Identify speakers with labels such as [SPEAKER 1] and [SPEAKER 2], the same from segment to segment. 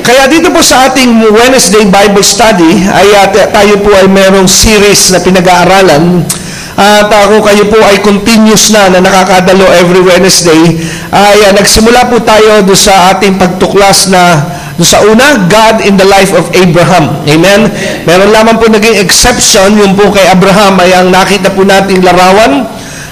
[SPEAKER 1] Kaya dito po sa ating Wednesday Bible Study ay tayo po ay merong series na pinag-aaralan. At kung kayo po ay continuous na nakakadalo every Wednesday, ay nagsimula po tayo doon sa ating pagtuklas na doon sa una, God in the life of Abraham. Amen? Meron lamang po naging exception, yung po kay Abraham ay ang nakita po nating larawan,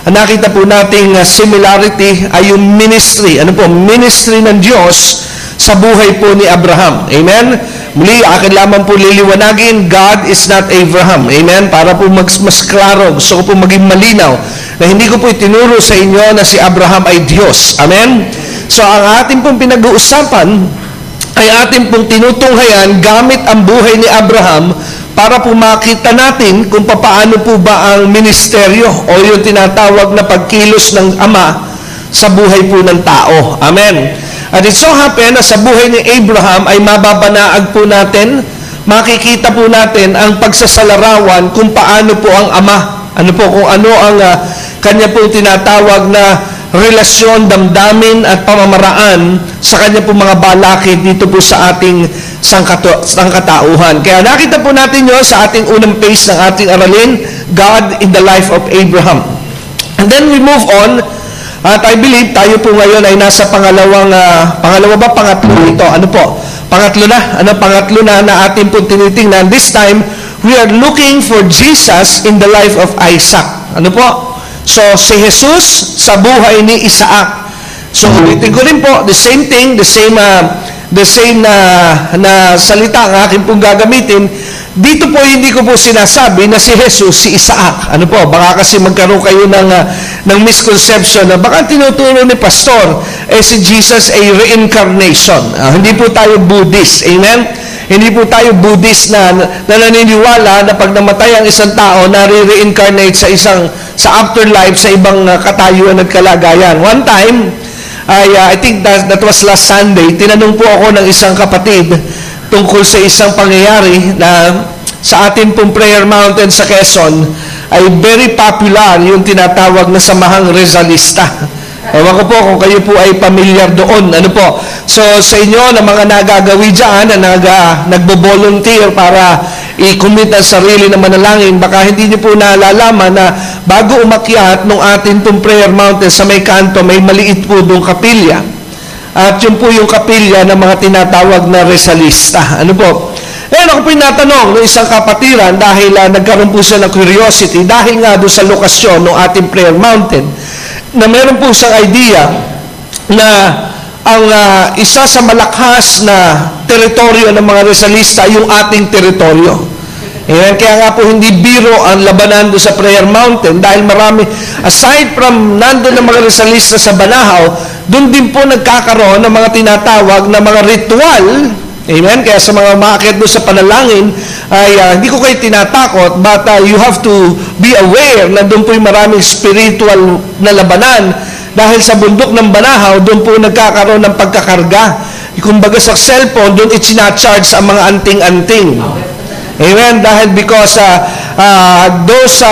[SPEAKER 1] ang nakita po nating similarity ay yung ministry. Ano po? Ministry ng Diyos sa buhay po ni Abraham. Amen? Muli, akin lamang po liliwanagin, God is not Abraham. Amen? Para po mas klaro, gusto ko po maging malinaw na hindi ko po itinuro sa inyo na si Abraham ay Diyos. Amen? So, ang ating pong pinag-uusapan ay ating pong tinutunghayan gamit ang buhay ni Abraham para po makita natin kung paano po ba ang ministeryo o yung tinatawag na pagkilos ng Ama sa buhay po ng tao. Amen? At it so happen na sa buhay ni Abraham ay mababanaag po natin, makikita po natin ang pagsasalarawan kung paano po ang Ama. Ano po, kung ano ang kanya po tinatawag na relasyon, damdamin at pamamaraan sa kanya po mga balakid dito po sa ating sangkatauhan. Kaya nakita po natin yun sa ating unang page ng ating aralin, God in the life of Abraham. And then we move on. At I believe tayo po ngayon ay nasa pangatlo ito. Ano po? Pangatlo na na ating po tinitingnan. This time, we are looking for Jesus in the life of Isaac. Ano po? So, si Jesus sa buhay ni Isaac. So, ulitin ko rin po, the same thing, the same na salita ang aking pong gagamitin. Dito po hindi ko po sinasabi na si Jesus si Isaac. Ano po? Baka kasi magkaroon kayo ng misconception na baka tinuturo ni pastor si Jesus ay reincarnation. Hindi po tayo Buddhist. Amen? Hindi po tayo Buddhist na naniniwala na pag namatay ang isang tao, nare-reincarnate sa afterlife sa ibang katayuan at kalagayan. One time, I think that was last Sunday, tinanong po ako ng isang kapatid tungkol sa isang pangyayari na sa atin pong prayer mountain sa Quezon ay very popular yung tinatawag na Samahang Rizalista. Ewan ko po kung kayo po ay pamilyar doon. Ano po? So sa inyo na mga nagagawi dyan na nagbo-volunteer para i-commit ang sarili na manalangin, baka hindi niyo po naalalaman na bago umakyat nung atin pong prayer mountain sa may kanto, may maliit po doong kapilya. At yun po yung kapilya ng mga tinatawag na Rizalista. Ano po? Ako po yung natanong ng isang kapatiran dahil nagkaroon po siya ng curiosity dahil nga doon sa lokasyon ng ating prayer mountain na meron po siyang idea na ang isa sa malakas na teritoryo ng mga Rizalista yung ating teritoryo. Kaya nga po hindi biro ang labanan doon sa prayer mountain dahil marami, aside from nandun ng mga Rizalista sa Banahaw, doon din po nagkakaroon ng mga tinatawag na mga ritual. Amen? Kaya sa mga umaakit doon sa panalangin, ay hindi ko kayo tinatakot, but you have to be aware na doon po yung maraming spiritual na labanan dahil sa bundok ng Banahaw, doon po nagkakaroon ng pagkakarga. Kumbaga sa cellphone, doon itinacharge ang mga anting-anting. Amen? Dahil because those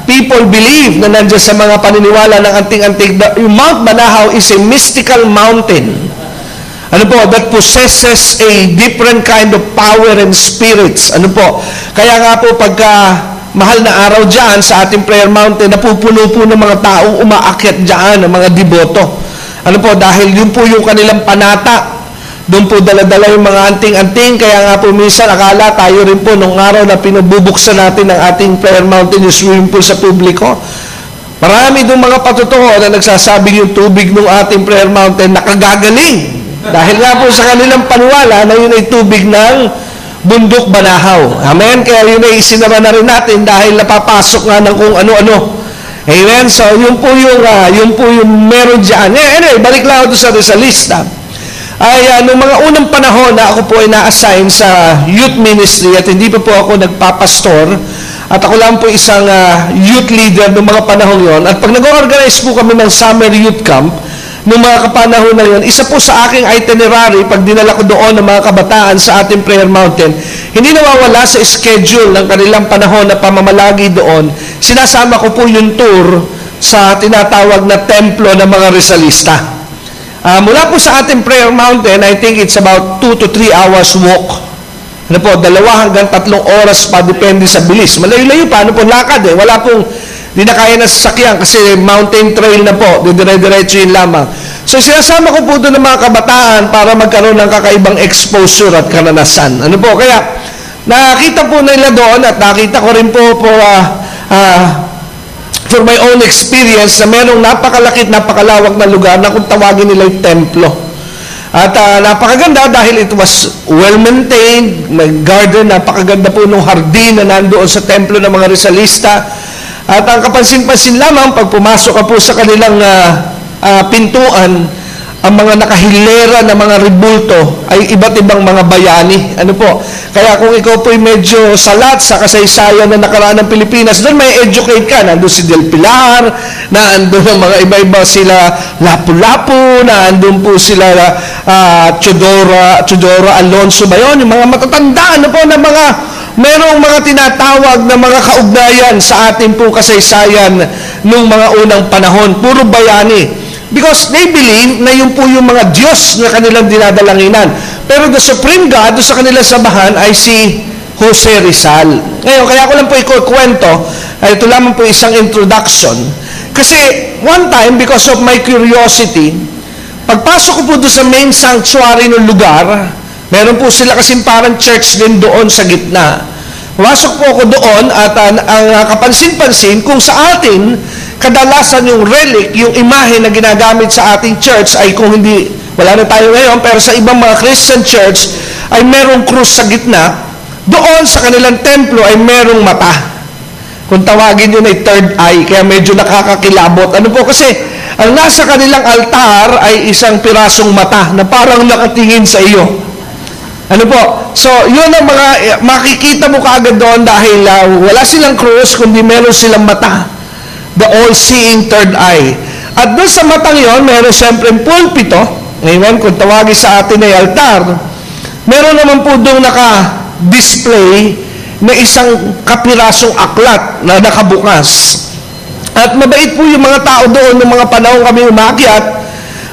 [SPEAKER 1] people believe na nandiyan sa mga paniniwala ng anting-anting, yung Mount Banahaw is a mystical mountain. Ano po? That possesses a different kind of power and spirits. Ano po? Kaya nga po pagka mahal na araw dyan sa ating prayer mountain, napupuno po ng mga taong umaakyat dyan, ng mga deboto. Ano po? Dahil yun po yung kanilang panata. Doon po dala-dala yung mga anting-anting, kaya nga po minsan akala tayo rin po nung araw na pinabubuksan natin ang ating prayer mountain, yung swimming pool sa publiko. Marami doon mga patotoo na nagsasabing yung tubig ng ating prayer mountain nakagagaling. Dahil nga po sa kanilang paniwala na yun ay tubig ng bundok Banahaw. Amen? Kaya yun ay isinara na rin natin dahil napapasok nga ng kung ano-ano. Amen? So yun po yung meron dyan. Anyway, balik lang ako sa Rizalista. Ay noong mga unang panahon na ako po ay na-assign sa youth ministry at hindi pa po ako nagpapastor at ako lang po isang youth leader noong mga panahon yon. At pag nag-organize po kami ng summer youth camp, noong mga kapanahon na yun, isa po sa aking itinerary, pag dinala ko doon ng mga kabataan sa ating prayer mountain, hindi nawawala sa schedule ng kanilang panahon na pamamalagi doon, sinasama ko po yung tour sa tinatawag na templo ng mga Rizalista. Mula po sa ating prayer mountain, I think it's about 2 to 3 hours walk. Ano po, 2 hanggang 3 oras pa, depende sa bilis. Malayo-layo pa, ano po, lakad eh. Wala pong, di na kaya na sasakyan kasi mountain trail na po, dire-diretso yun lamang. So, sinasama ko po doon ng mga kabataan para magkaroon ng kakaibang exposure at karanasan. Ano po, kaya, nakita po nila doon at nakita ko rin po for my own experience na merong napakalaki at napakalawak na lugar na kung tawagin nila yung templo. At napakaganda dahil it was well-maintained, may garden, napakaganda po nung hardin na nandoon sa templo ng mga Rizalista. At ang kapansin-pansin lamang, pag pumasok ka po sa kanilang pintuan, ang mga nakahilera na mga ribulto ay iba't ibang mga bayani. Ano po? Kaya kung ikaw po'y medyo salat sa kasaysayan na nakaraan ng Pilipinas, doon may educate ka. Nandun si Del Pilar, nandun ang mga iba-iba sila Lapu-Lapu, nandun po sila Chodora Alonso ba yun? Yung mga matatanda, ano po, na mga merong mga tinatawag na mga kaugnayan sa ating po kasaysayan nung mga unang panahon. Puro bayani. Because they believe na yun po yung mga Diyos na kanilang dinadalanginan. Pero the Supreme God sa kanilang sabahan ay si Jose Rizal. Ngayon, kaya ko lang po ikukwento, ito lamang po isang introduction. Kasi one time, because of my curiosity, pagpasok ko po doon sa main sanctuary ng lugar, meron po sila kasing parang church din doon sa gitna. Pumasok po ako doon at ang kapansin-pansin kung sa atin, kadalasan yung relic, yung imahe na ginagamit sa ating church ay kung hindi, wala na tayo ngayon, pero sa ibang mga Christian church ay merong krus sa gitna, doon sa kanilang templo ay merong mata. Kung tawagin yun ay third eye, kaya medyo nakakakilabot. Ano po kasi, ang nasa kanilang altar ay isang pirasong mata na parang nakatingin sa iyo. Ano po? So, yun ang mga, makikita mo kaagad doon dahil wala silang krus, kundi meron silang mata. The all-seeing third eye. At doon sa matang yon, meron siyempre pulpito. Ngayon, kung tawagin sa atin ay altar, meron naman po doon naka-display na isang kapirasong aklat na nakabukas. At mabait po yung mga tao doon ng mga panahon kami umakyat,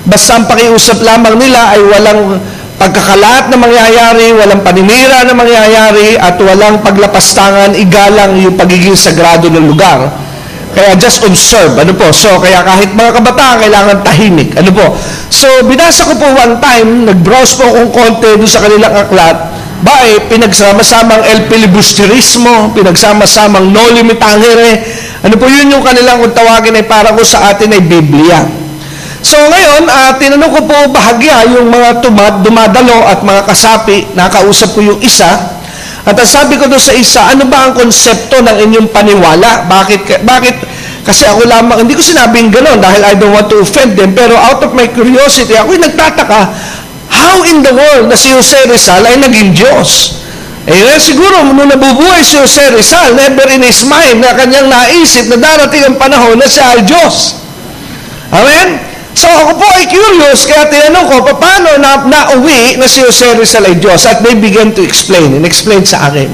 [SPEAKER 1] basta ang pakiusap lamang nila ay walang pagkakalat na mangyayari, walang paninira na mangyayari, at walang paglapastangan, igalang yung pagiging sagrado ng lugar. Kaya just observe, ano po. So, kaya kahit mga kabataan, kailangan tahimik, ano po. So, binasa ko po one time, nag-browse po akong konti doon sa kanilang aklat, pinagsama-samang El Filibusterismo, pinagsama-samang Noli Me Tangere, ano po yun yung kanilang kung tawagin ay para ko sa atin ay Biblia. So, ngayon, tinanong ko po bahagya yung mga dumadalo at mga kasapi, nakausap ko yung isa. At sabi ko doon sa isa, ano ba ang konsepto ng inyong paniwala? Bakit? Kasi ako lamang, hindi ko sinabing gano'n dahil I don't want to offend them, pero out of my curiosity, ako'y nagtataka, how in the world na si Jose Rizal ay naging Diyos? Siguro, nung nabubuhay si Jose Rizal, never in his mind na kanyang naisip na darating ang panahon na siya ay Diyos. Amen? So ako po ay curious, kaya tinanong ko, paano nauwi na si Jose Rizal ay Diyos? At they began to explain sa akin.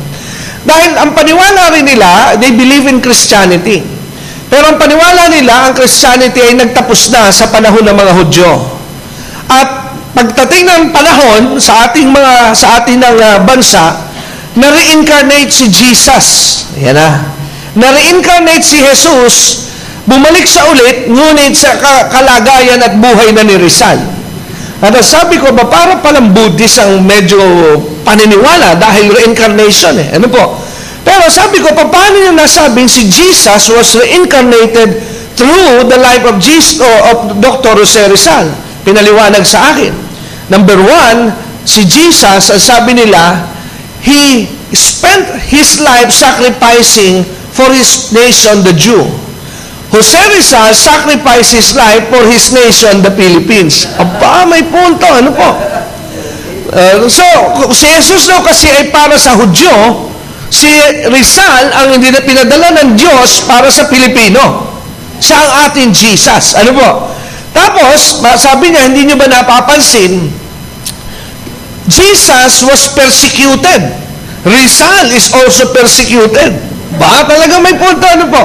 [SPEAKER 1] Dahil ang paniwala rin nila, they believe in Christianity. Pero ang paniwala nila, ang Christianity ay nagtapos na sa panahon ng mga Hudyo. At pagdating ng panahon sa ating bansa, na-reincarnate si Jesus. Yan na. Na-reincarnate si Jesus, bumalik siya ulit, ngunit sa kalagayan at buhay na ni Rizal. At sabi ko, para palang Buddhist ang medyo paniniwala dahil reincarnation eh. Ano po? Pero sabi ko, paano niya nasabing si Jesus was reincarnated through the life of Dr. Jose Rizal? Pinaliwanag sa akin. Number one, si Jesus, ang sabi nila, he spent his life sacrificing for his nation, the Jew. Jose Rizal sacrificed his life for his nation, the Philippines. Aba, may punto. Ano po? So, si Jesus daw kasi ay para sa Hudyo, si Rizal ang hindi na pinadala ng Diyos para sa Pilipino. Siya ang ating Jesus. Ano po? Tapos, sabi niya, hindi niyo ba napapansin, Jesus was persecuted. Rizal is also persecuted. Ba, talaga may punto. Ano po?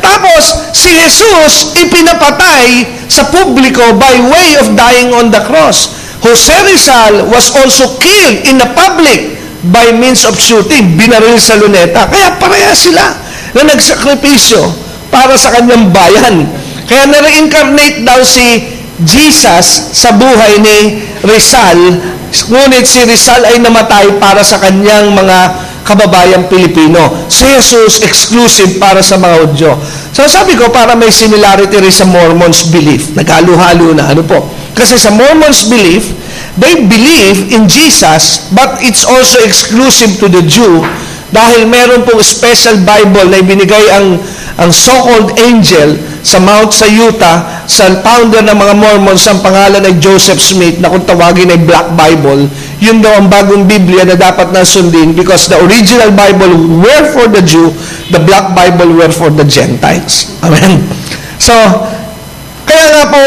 [SPEAKER 1] Tapos, si Jesus ipinapatay sa publiko by way of dying on the cross. Jose Rizal was also killed in the public by means of shooting. Binaril sa luneta. Kaya pareha sila na nagsakripisyo para sa kanyang bayan. Kaya na-reincarnate daw si Jesus sa buhay ni Rizal, ngunit si Rizal ay namatay para sa kanyang mga kababayang Pilipino. Si Jesus, exclusive para sa mga Hudyo. So sabi ko, para may similarity rin sa Mormons' belief. Naghalo-halo na. Ano po? Kasi sa Mormons' belief, they believe in Jesus, but it's also exclusive to the Jew dahil meron pong special Bible na ibinigay ang so-called angel sa Mount sa Utah, sa founder ng mga Mormons, ang pangalan ay Joseph Smith, na kung tawagin ay Black Bible. Yun daw ang bagong Biblia na dapat na sundin because the original Bible were for the Jew, the Black Bible were for the Gentiles. Amen? So, kaya nga po,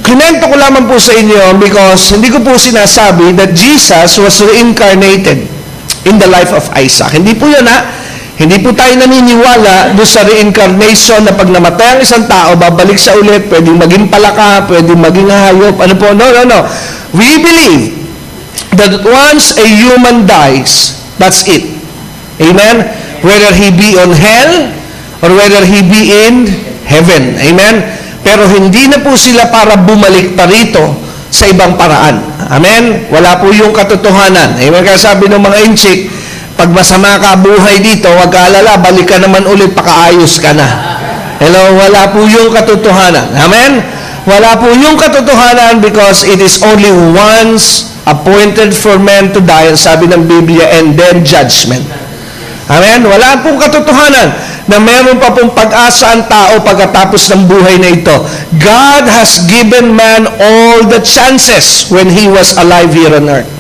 [SPEAKER 1] kinento ko lamang po sa inyo because hindi ko po sinasabi that Jesus was reincarnated in the life of Isaac. Hindi po yun, Hindi po tayo naniniwala doon sa reincarnation na pag namatay ang isang tao, babalik sa ulit, pwedeng maging palaka, pwedeng maging hayop, ano po, no. We believe that once a human dies, that's it. Amen? Whether he be on hell or whether he be in heaven. Amen? Pero hindi na po sila para bumalik pa rito sa ibang paraan. Amen? Wala po yung katotohanan. Amen? Kaya sabi ng mga inchik, pag masama ka buhay dito, huwag ka alala, balik ka naman ulit, pakaayos ka na. Hello? Wala po yung katotohanan. Amen? Wala po yung katotohanan because it is only once appointed for men to die, sabi ng Biblia, and then judgment. Amen? Wala pong katotohanan na meron pa pong pag-asa ang tao pagkatapos ng buhay na ito. God has given man all the chances when he was alive here on earth.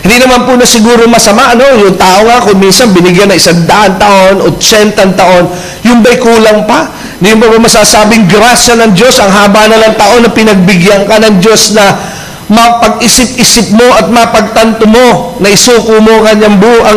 [SPEAKER 1] Hindi naman po na siguro masama, yung tao nga, kung minsan binigyan na 100 taon, 80 taon, yung ba'y kulang pa? Hindi mo ba masasabing grasya ng Diyos, ang haba na ng taon na pinagbigyan ka ng Diyos na mapag-isip-isip mo at mapagtanto mo na isuko mo ang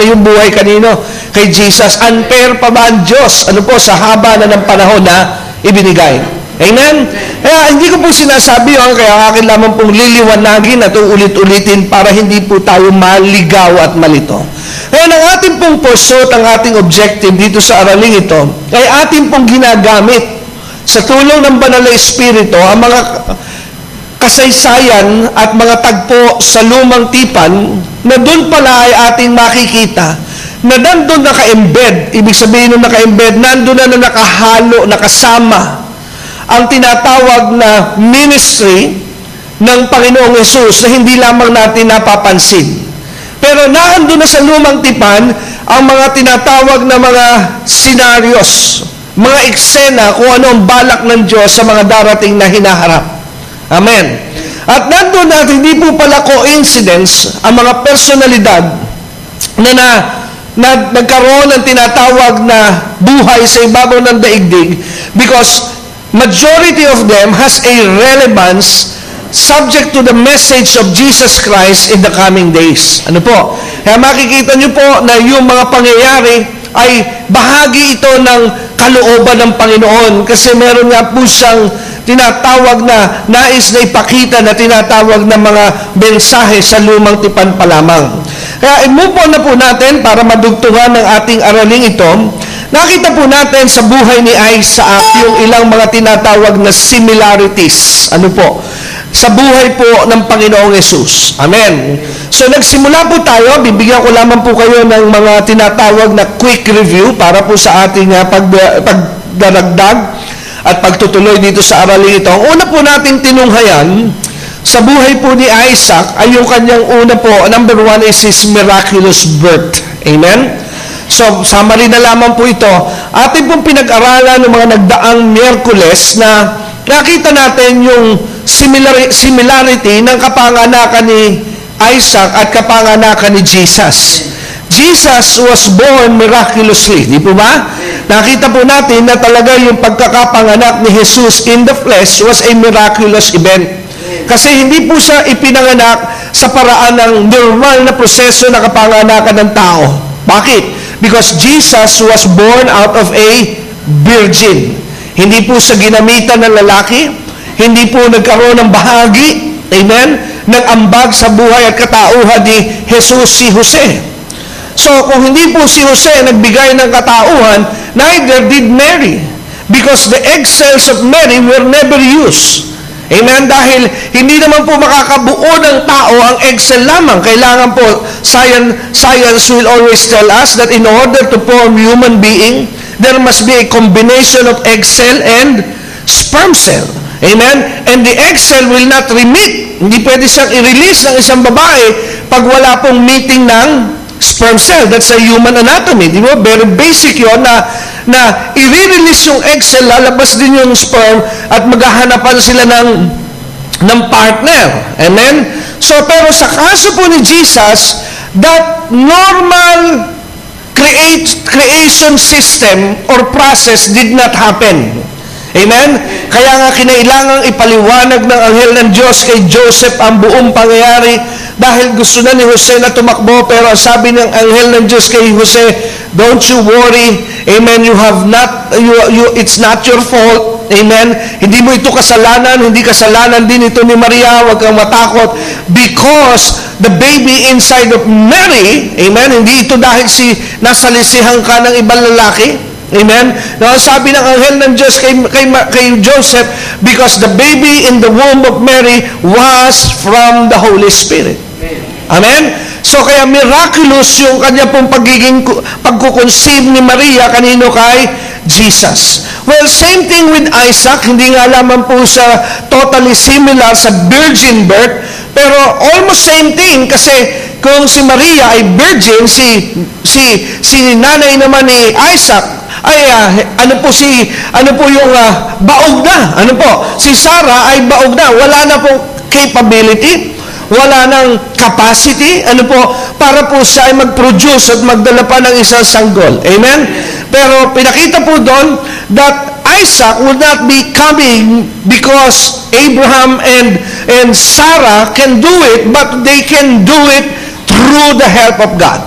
[SPEAKER 1] iyong buhay kanino? Kay Jesus. Unfair pa ba ang Diyos? Ano po, sa haba na ng panahon na ibinigay? Amen? Kaya hindi ko po sinasabi yun, kaya akin lamang pong liliwanagin at ulit-ulitin para hindi po tayo maligaw at malito. Kaya ang ating pong pursuit, ang ating objective dito sa araling ito, ay ating pong ginagamit sa tulong ng Banal na Espiritu ang mga kasaysayan at mga tagpo sa lumang tipan na doon pala ay ating makikita na nandun naka-embed, ibig sabihin nung naka-embed, nandun na nakahalo, nakasama ang tinatawag na ministry ng Panginoong Yesus na hindi lamang natin napapansin. Pero naandun na sa lumang tipan ang mga tinatawag na mga scenarios, mga eksena kung ano ang balak ng Diyos sa mga darating na hinaharap. Amen. At nandun na hindi po pala coincidence ang mga personalidad na nagkaroon ng tinatawag na buhay sa ibabaw ng daigdig because majority of them has a relevance subject to the message of Jesus Christ in the coming days. Ano po? Kaya makikita nyo po na yung mga pangyayari ay bahagi ito ng kalooban ng Panginoon kasi meron nga po siyang tinatawag na nais na ipakita na tinatawag na mga mensahe sa lumang tipan pa lamang. Kaya i-move on na po natin para madugtungan ng ating araling ito. Nakita po natin sa buhay ni Isaac yung ilang mga tinatawag na similarities. Ano po? Sa buhay po ng Panginoong Yesus. Amen. So nagsimula po tayo, bibigyan ko lamang po kayo ng mga tinatawag na quick review para po sa ating pagdaragdag at pagtutuloy dito sa araling ito. Ang una po natin tinunghayan sa buhay po ni Isaac ay yung kanyang una po, number 1 is his miraculous birth. Amen? So, summary na lamang po ito. Ating pong pinag-aralan ng mga nagdaang Miyerkules na nakita natin yung similarity ng kapanganakan ni Isaac at kapanganakan ni Jesus. Jesus was born miraculously. Di po ba? Nakita po natin na talaga yung pagkakapanganak ni Jesus in the flesh was a miraculous event. Kasi hindi po siya ipinanganak sa paraan ng normal na proseso na kapanganakan ng tao. Bakit? Because Jesus was born out of a virgin. Hindi po sa ginamitan ng lalaki, hindi po nagkaroon ng bahagi, amen, ng ambag sa buhay at katauhan ni Jesus si Jose. So, kung hindi po si Jose nagbigay ng katauhan, neither did Mary. Because the egg cells of Mary were never used. Amen? Dahil hindi naman po makakabuo ng tao ang egg cell lamang. Kailangan po, science will always tell us that in order to form human being, there must be a combination of egg cell and sperm cell. Amen? And the egg cell will not remit. Hindi pwede siyang i-release ng isang babae pag wala pong meeting ng sperm cell. That's a human anatomy. Di ba? Very basic yun na i-release yung egg cell, lalabas din yung sperm at maghahanapan sila ng partner. Amen? So, pero sa kaso po ni Jesus, that normal creation system or process did not happen. Amen? Kaya nga kinailangang ipaliwanag ng anghel ng Diyos kay Joseph ang buong pangyayari dahil gusto na ni Jose na tumakbo, pero sabi ng anghel ng Diyos kay Jose, don't you worry, amen, it's not your fault, amen, hindi mo ito kasalanan, hindi kasalanan din ito ni Maria, huwag kang matakot, because the baby inside of Mary, amen, hindi ito dahil nasalisihan ka ng ibang lalaki. Amen? Now, sabi ng anghel ng Diyos kay Joseph, because the baby in the womb of Mary was from the Holy Spirit. Amen? So, kaya miraculous yung kanya pong pagkukonceive ni Maria kanino kay Jesus. Well, same thing with Isaac. Hindi nga lamang po siya totally similar sa virgin birth, pero almost same thing kasi kung si Maria ay virgin, si nanay naman ni Isaac ay ano po yung baog na. Ano po? Si Sarah ay baog na. Wala na pong capability, wala nang capacity, para po siya ay mag-produce at magdala pa ng isang sanggol. Amen? Pero pinakita po doon that Isaac would not be coming because Abraham and Sarah can do it, but they can do it through the help of God.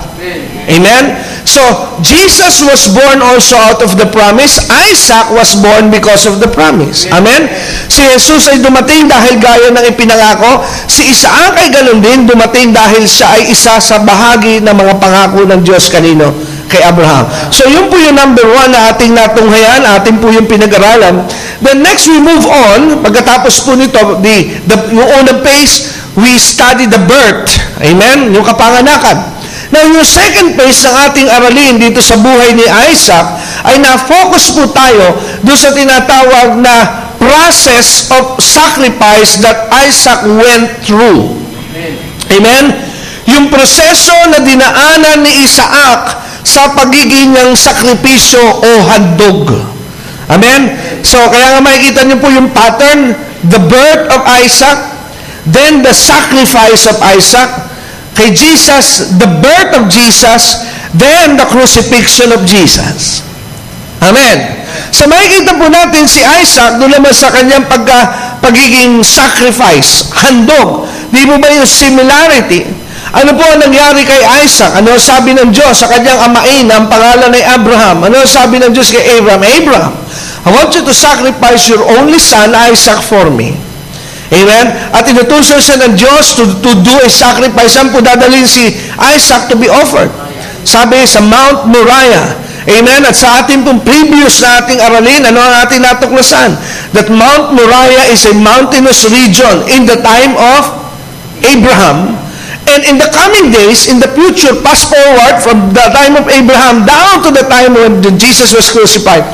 [SPEAKER 1] Amen? So, Jesus was born also out of the promise. Isaac was born because of the promise. Amen? Si Jesus ay dumating dahil gaya ng ipinangako. Si Isaac ay ganun din, dumating dahil siya ay isa sa bahagi ng mga pangako ng Diyos kanino? Kay Abraham. So, yun po yung number 1 na ating natunghayan, ating po yung pinag-aralan. Then next we move on, pagkatapos po nito, yung unang phase, we study the birth. Amen? Yung kapanganakan. Now, yung second phase ng ating aralin dito sa buhay ni Isaac ay na-focus po tayo doon sa tinatawag na process of sacrifice that Isaac went through. Amen? Yung proseso na dinaanan ni Isaac sa pagiging ng sakripisyo o handog. Amen? So, kaya nga makikita niyo po yung pattern, the birth of Isaac, then the sacrifice of Isaac, kay Jesus, the birth of Jesus, then the crucifixion of Jesus. Amen. So makikita po natin si Isaac doon naman sa kanyang pagiging sacrifice, handog. Di mo ba yung similarity? Ano po ang nangyari kay Isaac? Ano sabi ng Diyos sa kanyang amain, ang pangalan ay Abraham? Ano sabi ng Diyos kay Abraham? Abraham, I want you to sacrifice your only son, Isaac, for me. Amen? At inutusan siya ng Diyos to do a sacrifice. Saan po dadalhin si Isaac to be offered? Sabi sa Mount Moriah. Amen? At sa ating pong previous na ating aralin, ano ang ating natuklasan? That Mount Moriah is a mountainous region in the time of Abraham. And in the coming days, in the future, pass forward from the time of Abraham down to the time when Jesus was crucified.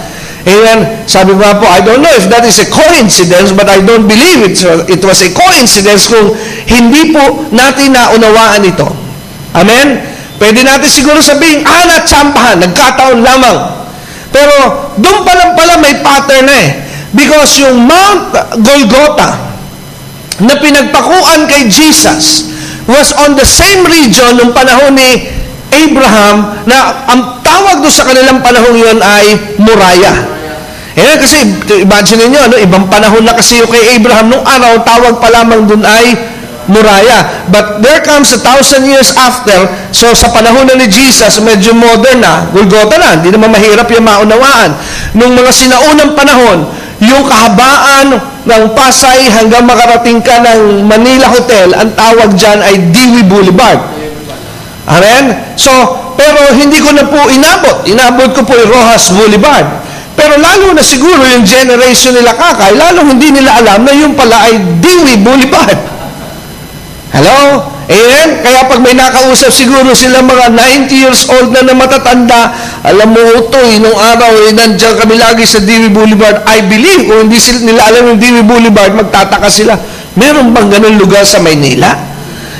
[SPEAKER 1] Amen. Sabi ko po, I don't know if that is a coincidence, but I don't believe it was a coincidence kung hindi po natin naunawaan ito. Amen? Pwede natin siguro sabihin, natsambahan, nagkataon lamang. Pero doon pa lang pala may pattern na eh. Because yung Mount Golgotha na pinagpakuan kay Jesus was on the same region nung panahon ni Abraham na ang tawag doon sa kanilang panahon yun ay Moriah. Kasi imagine niyo, ibang panahon na kasi yung kay Abraham nung araw, tawag pa lamang doon ay Moriah. But there comes 1,000 years after, so sa panahon na ni Jesus, medyo modern na, Golgotha na, hindi naman mahirap yung maunawaan. Nung mga sinaunang panahon, yung kahabaan ng Pasay hanggang makarating ka ng Manila Hotel, ang tawag dyan ay Dewey Boulevard. Amen? So, pero hindi ko na po inabot. Inabot ko po yung Rojas Boulevard. Pero lalo na siguro yung generation nila Kakay, lalo hindi nila alam na yung pala ay Dewey Boulevard. Hello? Amen? Kaya pag may nakausap siguro sila mga 90 years old na matatanda, alam mo ito, nung araw, nandiyan kami lagi sa Dewey Boulevard. I believe, kung hindi nila alam yung Dewey Boulevard, magtataka sila. Meron bang ganun lugar sa Maynila?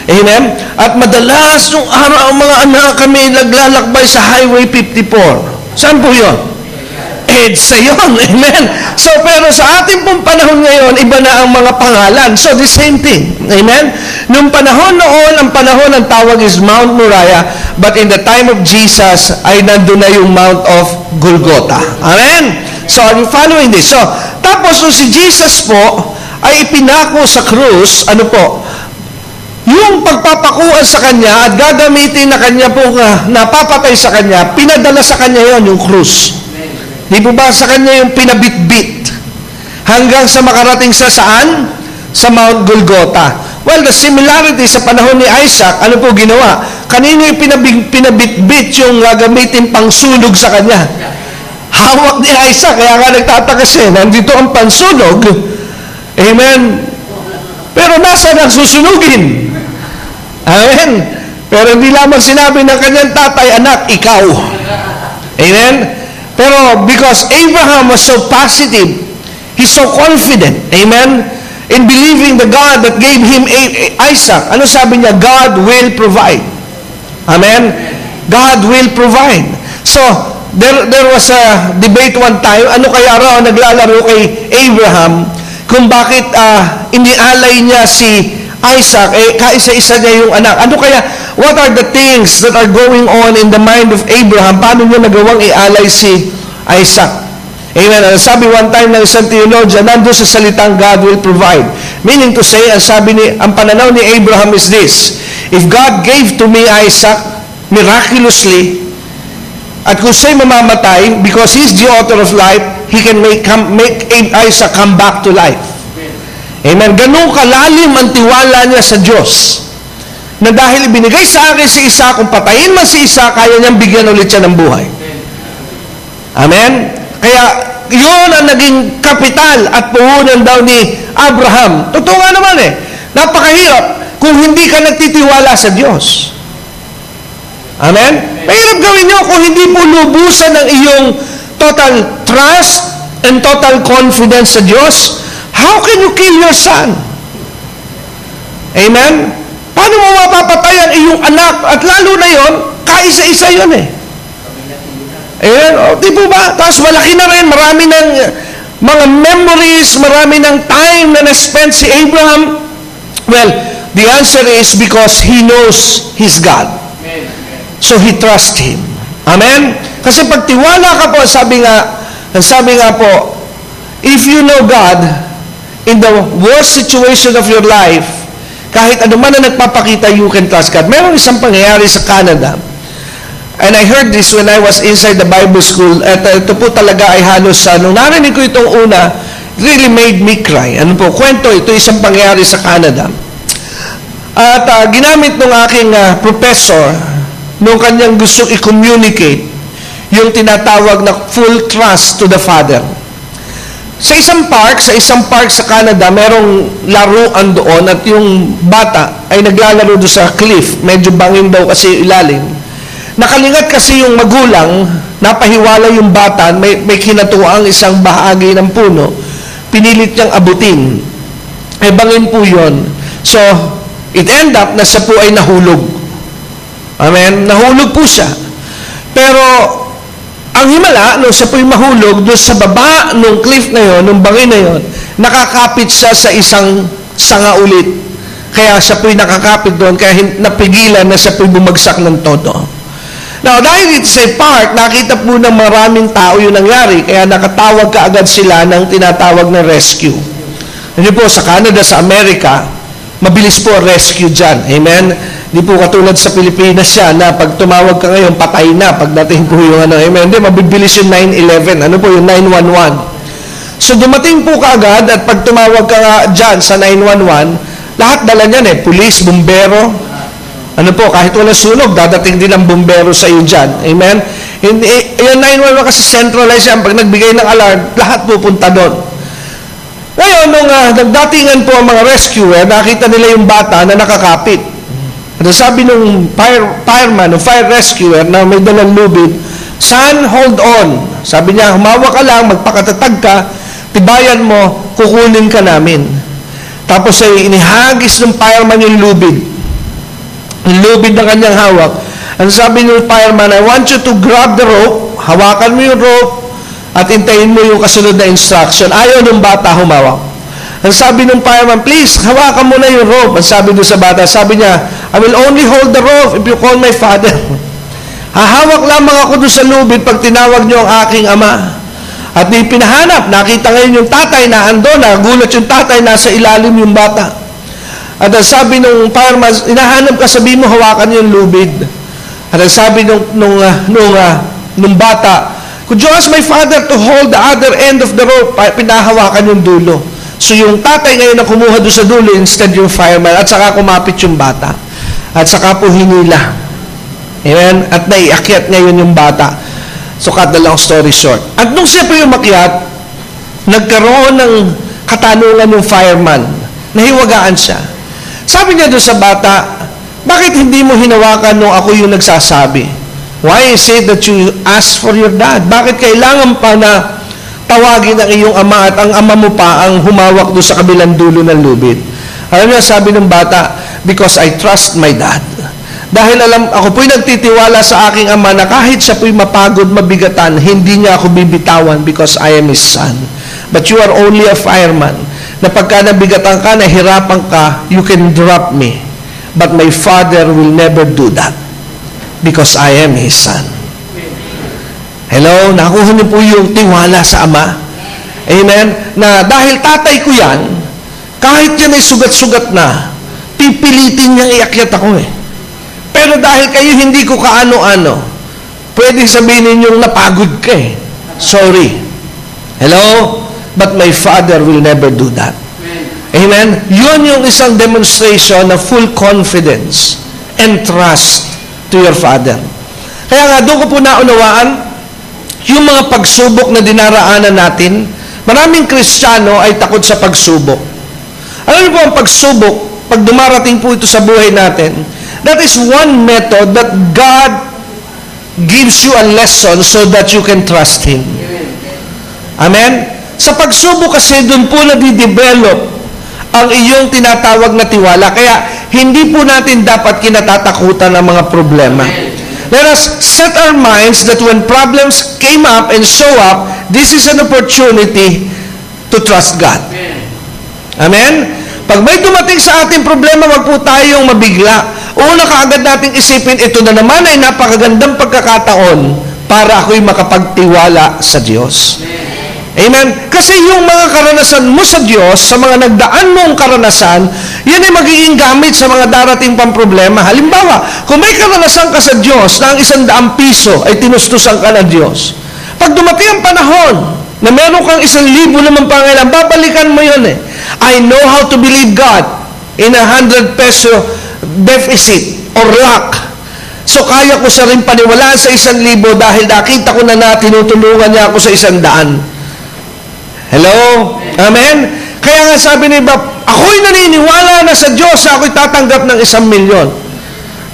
[SPEAKER 1] Amen? At madalas nung araw, mga anak kami naglalakbay sa Highway 54. Saan po yun? EDSA yun. Amen? So, pero sa ating pong panahon ngayon, iba na ang mga pangalan. So, the same thing. Amen? Nung panahon noon, ang panahon ng tawag is Mount Moriah, but in the time of Jesus, ay nandun na yung Mount of Golgotha. Amen? So, are you following this? So, tapos nung si Jesus po, ay ipinako sa krus, ano po, yung pagpapakuan sa kanya at gagamitin na kanya po napapatay sa kanya, pinadala sa kanya yon yung krus. Di po ba sa kanya yung pinabitbit hanggang sa makarating sa saan? Sa Mount Golgotha. Well, the similarity sa panahon ni Isaac, ano po ginawa? Kanino yung pinabitbit yung gagamitin pang sunog sa kanya? Hawak ni Isaac, kaya nga nagtataka siya, nandito ang pansunog. Amen? Pero nasa nang susunugin? Amen? Pero hindi lamang sinabi ng kanyang tatay, anak, ikaw. Amen? Pero because Abraham was so positive, he's so confident, amen, in believing the God that gave him Isaac, ano sabi niya? God will provide. Amen? God will provide. So, there was a debate one time, ano kaya raw naglalaro kay Abraham, kung bakit inialay niya si Isaac, kaisa-isa niya yung anak. Ano kaya, what are the things that are going on in the mind of Abraham? Paano niya nagawang ialay si Isaac? Amen. Sabi one time ng isang theologian, nandun sa salitang God will provide. Meaning to say, ang pananaw ni Abraham is this: if God gave to me Isaac miraculously, at kung siya'y mamamatay, because He's the author of life, He can make Isaac come back to life. Amen. Ganun kalalim ang tiwala niya sa Diyos, na dahil ibinigay sa akin si Isa, kung patayin man si Isa, kaya niyang bigyan ulit siya ng buhay. Amen? Kaya, yun ang naging kapital at puhunan daw ni Abraham. Totoo nga naman napakahirap kung hindi ka nagtitiwala sa Diyos. Amen? Mahirap gawin niyo kung hindi po lubusan ng iyong total trust and total confidence sa Diyos. How can you kill your son? Amen? Paano mo mapapatay ang iyong anak? At lalo na yon, kaisa-isa yun Amen? O, di po ba? Tapos malaki na rin, marami ng mga memories, marami ng time na na-spend si Abraham. Well, the answer is because he knows his God. So he trusts Him. Amen? Kasi pag tiwala ka po, sabi nga po, if you know God, in the worst situation of your life, kahit ano man na nagpapakita, you can trust God. Meron isang pangyayari sa Canada, and I heard this when I was inside the Bible school, at ito po talaga ay halos, nung narinig ko itong una, it really made me cry. Ano po, kwento, ito isang pangyayari sa Canada. At ginamit ng aking professor, nung kanyang gustong i-communicate, yung tinatawag na full trust to the Father. Sa isang park sa Canada, merong laruan doon at yung bata ay naglalaro doon sa cliff. Medyo bangin daw kasi ilalim. Nakalingat kasi yung magulang, napahiwala yung bata, may kinatuang isang bahagi ng puno. Pinilit niyang abutin. Bangin po yun. So, it end up na siya po ay nahulog. Amen? Nahulog po siya. Pero, ang himala, nung siya po'y mahulog, doon sa baba nung cliff na yon, nung bangin na yon, nakakapit siya sa isang sanga ulit. Kaya siya po'y nakakapit doon, kaya napigilan na siya po'y bumagsak ng todo. Now, dahil it's a park, nakita po ng maraming tao yung nangyari, kaya nakatawag kaagad sila ng tinatawag na rescue. Hindi po, sa Canada, sa Amerika, mabilis po rescue dyan. Amen? Di po katulad sa Pilipinas siya na pag tumawag ka ngayon, patay na pagdating po yung ano. Amen? Hindi, mabibilis yung 911. Ano po yung 911? So dumating po kaagad at pag tumawag ka nga dyan sa 911, lahat dala niyan pulis, bumbero. Ano po, kahit wala sunog, dadating din ang bumbero sa iyo dyan. Amen? Yung 911 kasi centralized yan. Pag nagbigay ng alarm, lahat pupunta doon. Ngayon, nung nagdatingan po ang mga rescuer, nakita nila yung bata na nakakapit. At sabi nung fireman, o fire rescuer na may dalang lubid, "Son, hold on." Sabi niya, "Humawak ka lang, magpakatatag ka, tibayan mo, kukunin ka namin." Tapos ay inihagis ng fireman yung lubid. Yung lubid na kanyang hawak. Ang sabi ng fireman, "I want you to grab the rope." Hawakan mo yung rope at hintayin mo yung kasunod na instruction. Ayaw ng bata humawak. Ang sabi ng fireman, "Please, hawakan mo na yung rope." Ang sabi doon sa bata, sabi niya, "I will only hold the rope if you call my father." Hahawak lamang ako doon sa lubid pag tinawag niyo ang aking ama. At di pinahanap, nakita ngayon yung tatay na andon, nagulat yung tatay, nasa ilalim yung bata. At ang sabi ng fireman, "Hinahanap ka, sabi mo, hawakan yung lubid." At ang sabi nung bata, "Could you ask my father to hold the other end of the rope?" Pinahawakan yung dulo. So yung tatay ngayon na kumuha doon sa dulo, instead yung fireman, at saka kumapit yung bata. At saka po hinila. Amen? At naiakyat ngayon yung bata. So cut the long story short. At nung siya po yung makyat, nagkaroon ng katanungan yung fireman. Nahiwagaan siya. Sabi niya doon sa bata, "Bakit hindi mo hinawakan nung ako yung nagsasabi? Why is it that you ask for your dad? Bakit kailangan pa na tawagin ang iyong ama at ang ama mo pa ang humawak doon sa kabilang dulo ng lubid?" Alam niya, sabi ng bata, "Because I trust my dad." Dahil ako po'y nagtitiwala sa aking ama na kahit siya po'y mapagod, mabigatan, hindi niya ako bibitawan because I am his son. But you are only a fireman. Na pagka nabigatan ka, nahirapan ka, you can drop me. But my father will never do that because I am his son. Hello? Nakuha niyo po yung tiwala sa ama. Amen? Na dahil tatay ko yan, kahit yan ay sugat-sugat na, pipilitin niyang iakyat ako Pero dahil kayo hindi ko kaano-ano, pwede sabihin ninyong napagod ka Sorry. Hello? But my father will never do that. Amen? Yun yung isang demonstration of full confidence and trust to your father. Kaya nga, doon ko po naunawaan, yung mga pagsubok na dinaraanan natin, maraming Kristiyano ay takot sa pagsubok. Alam niyo po ang pagsubok, pag dumarating po ito sa buhay natin, that is one method that God gives you a lesson so that you can trust Him. Amen? Sa pagsubok kasi doon po nadidevelop ang iyong tinatawag na tiwala. Kaya hindi po natin dapat kinatatakutan ang mga problema. Let us set our minds that when problems came up and show up, this is an opportunity to trust God. Amen? Pag may dumating sa ating problema, wag po tayong mabigla. Una kaagad nating isipin, ito na naman ay napakagandang pagkakataon para ako'y makapagtiwala sa Diyos. Amen? Kasi yung mga karanasan mo sa Diyos, sa mga nagdaan mong karanasan, yan ay magiging gamit sa mga darating pang problema. Halimbawa, kung may karanasan ka sa Diyos na ang 100 piso ay tinustusan ka ng Diyos, pag dumating ang panahon na meron kang 1,000 naman pangailan, babalikan mo yun I know how to believe God in 100 peso deficit or lack. So kaya ko sa rin paniwalaan sa 1,000 dahil nakita ko na tinutulungan niya ako sa 100. Hello? Amen? Kaya nga sabi ni Bob, ako'y naniniwala na sa Diyos na ako'y tatanggap ng 1,000,000.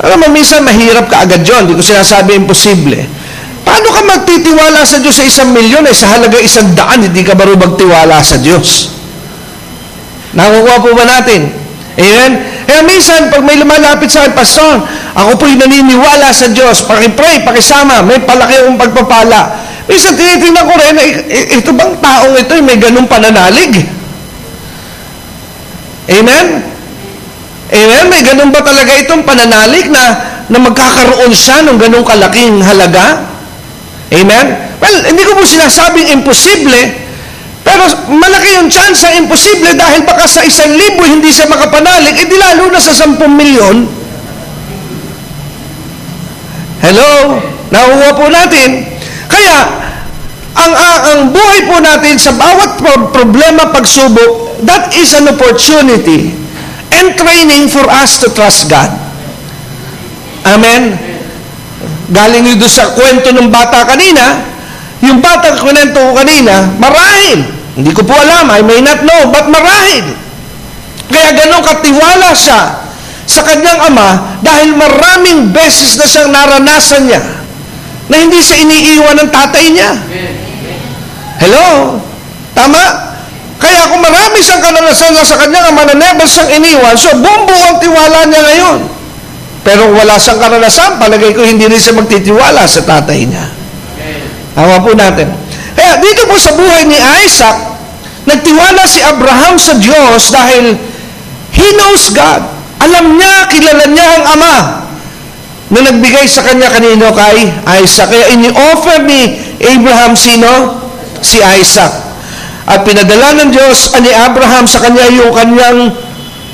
[SPEAKER 1] Alam mo, minsan mahirap ka agad yun. Hindi ko sinasabi imposible. Paano ka magtitiwala sa Diyos sa 1,000,000 sa halaga 100, hindi ka baro magtiwala sa Diyos? Nakukuha po ba natin? Amen? Kaya minsan, pag may lumalapit sa akin, Pastor, ako po'y naniniwala sa Diyos. Pakipray, pakisama, may palaki akong pagpapala. Minsan, tinitingnan ko rin, ito bang taong ito may ganung pananalig? Amen? Amen? May ganun ba talaga itong pananalig na magkakaroon siya ng ganung kalaking halaga? Amen? Well, hindi ko po sinasabing imposible, Pero malaki yung chance, imposible dahil baka sa 1,000 hindi siya makapanalig, di lalo na sa 10 milyon. Hello? Nakuha po natin. Kaya, ang buhay po natin sa bawat problema, pagsubok, that is an opportunity and training for us to trust God. Amen? Galing nyo doon sa kwento ng bata kanina, yung bata kwento ko kanina, marahil, hindi ko po alam, I may not know, but marahil. Kaya ganun katiwala siya sa kanyang ama dahil maraming beses na siyang naranasan niya na hindi siya iniiwan ng tatay niya. Hello? Tama? Kaya kung marami siyang karanasan sa kanyang ama na never siyang iniwan, so bumbu ang tiwala niya ngayon. Pero wala siyang karanasan, palagay ko hindi rin siya magtitiwala sa tatay niya. Hawa po natin. Kaya dito po sa buhay ni Isaac, nagtiwala si Abraham sa Diyos dahil he knows God. Alam niya, kilala niya ang ama na nagbigay sa kanya kanino kay Isaac. Kaya ini-offer ni Abraham sino? Si Isaac. At pinadala ng Diyos ni Abraham sa kanya yung kanyang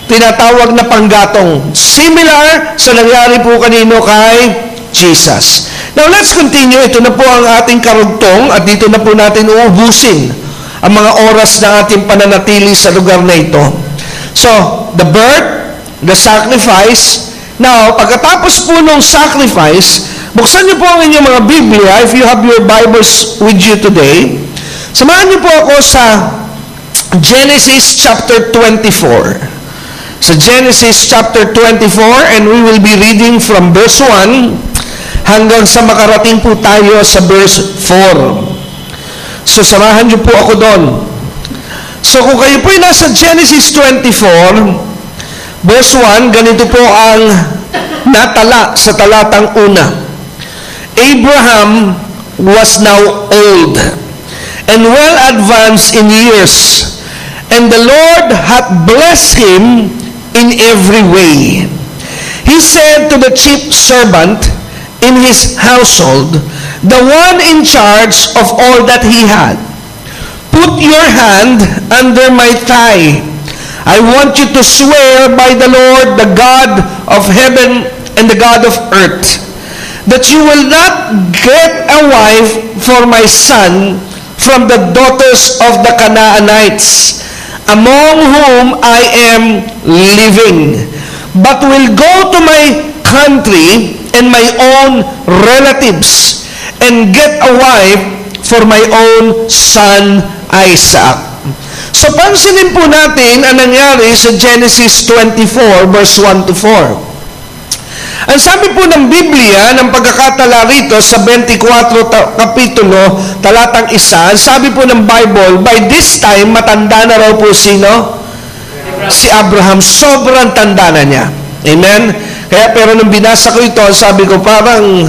[SPEAKER 1] tinatawag na panggatong. Similar sa nangyari po kanino kay Jesus. Now let's continue. Ito na po ang ating karugtong at dito na po natin uubusin ang mga oras na ating pananatili sa lugar na ito. So, the birth, the sacrifice. Now, pagkatapos po ng sacrifice, buksan niyo po ang inyong mga Biblia, if you have your Bibles with you today. Samahan niyo po ako sa Genesis chapter 24. Sa Genesis chapter 24, and we will be reading from verse 1 hanggang sa makarating po tayo sa verse 4. So, samahan niyo po ako doon. So, kung kayo po ay nasa Genesis 24, verse 1, ganito po ang natala sa talatang una. Abraham was now old and well advanced in years, and the Lord hath blessed him in every way. He said to the chief servant in his household, the one in charge of all that he had, put your hand under my thigh. I want you to swear by the Lord, the God of heaven and the God of earth, that you will not get a wife for my son from the daughters of the Canaanites, among whom I am living, but will go to my country and my own relatives and get a wife for my own son Isaac. So, pansinin po natin ang nangyari sa Genesis 24, verse 1 to 4. Ang sabi po ng Biblia, ng pagkakatala rito sa 24 kapitulo, talatang 1, sabi po ng Bible, by this time, matanda na raw po sino? Si Abraham. Sobrang tanda na niya. Amen? Kaya pero nung binasa ko ito, sabi ko parang,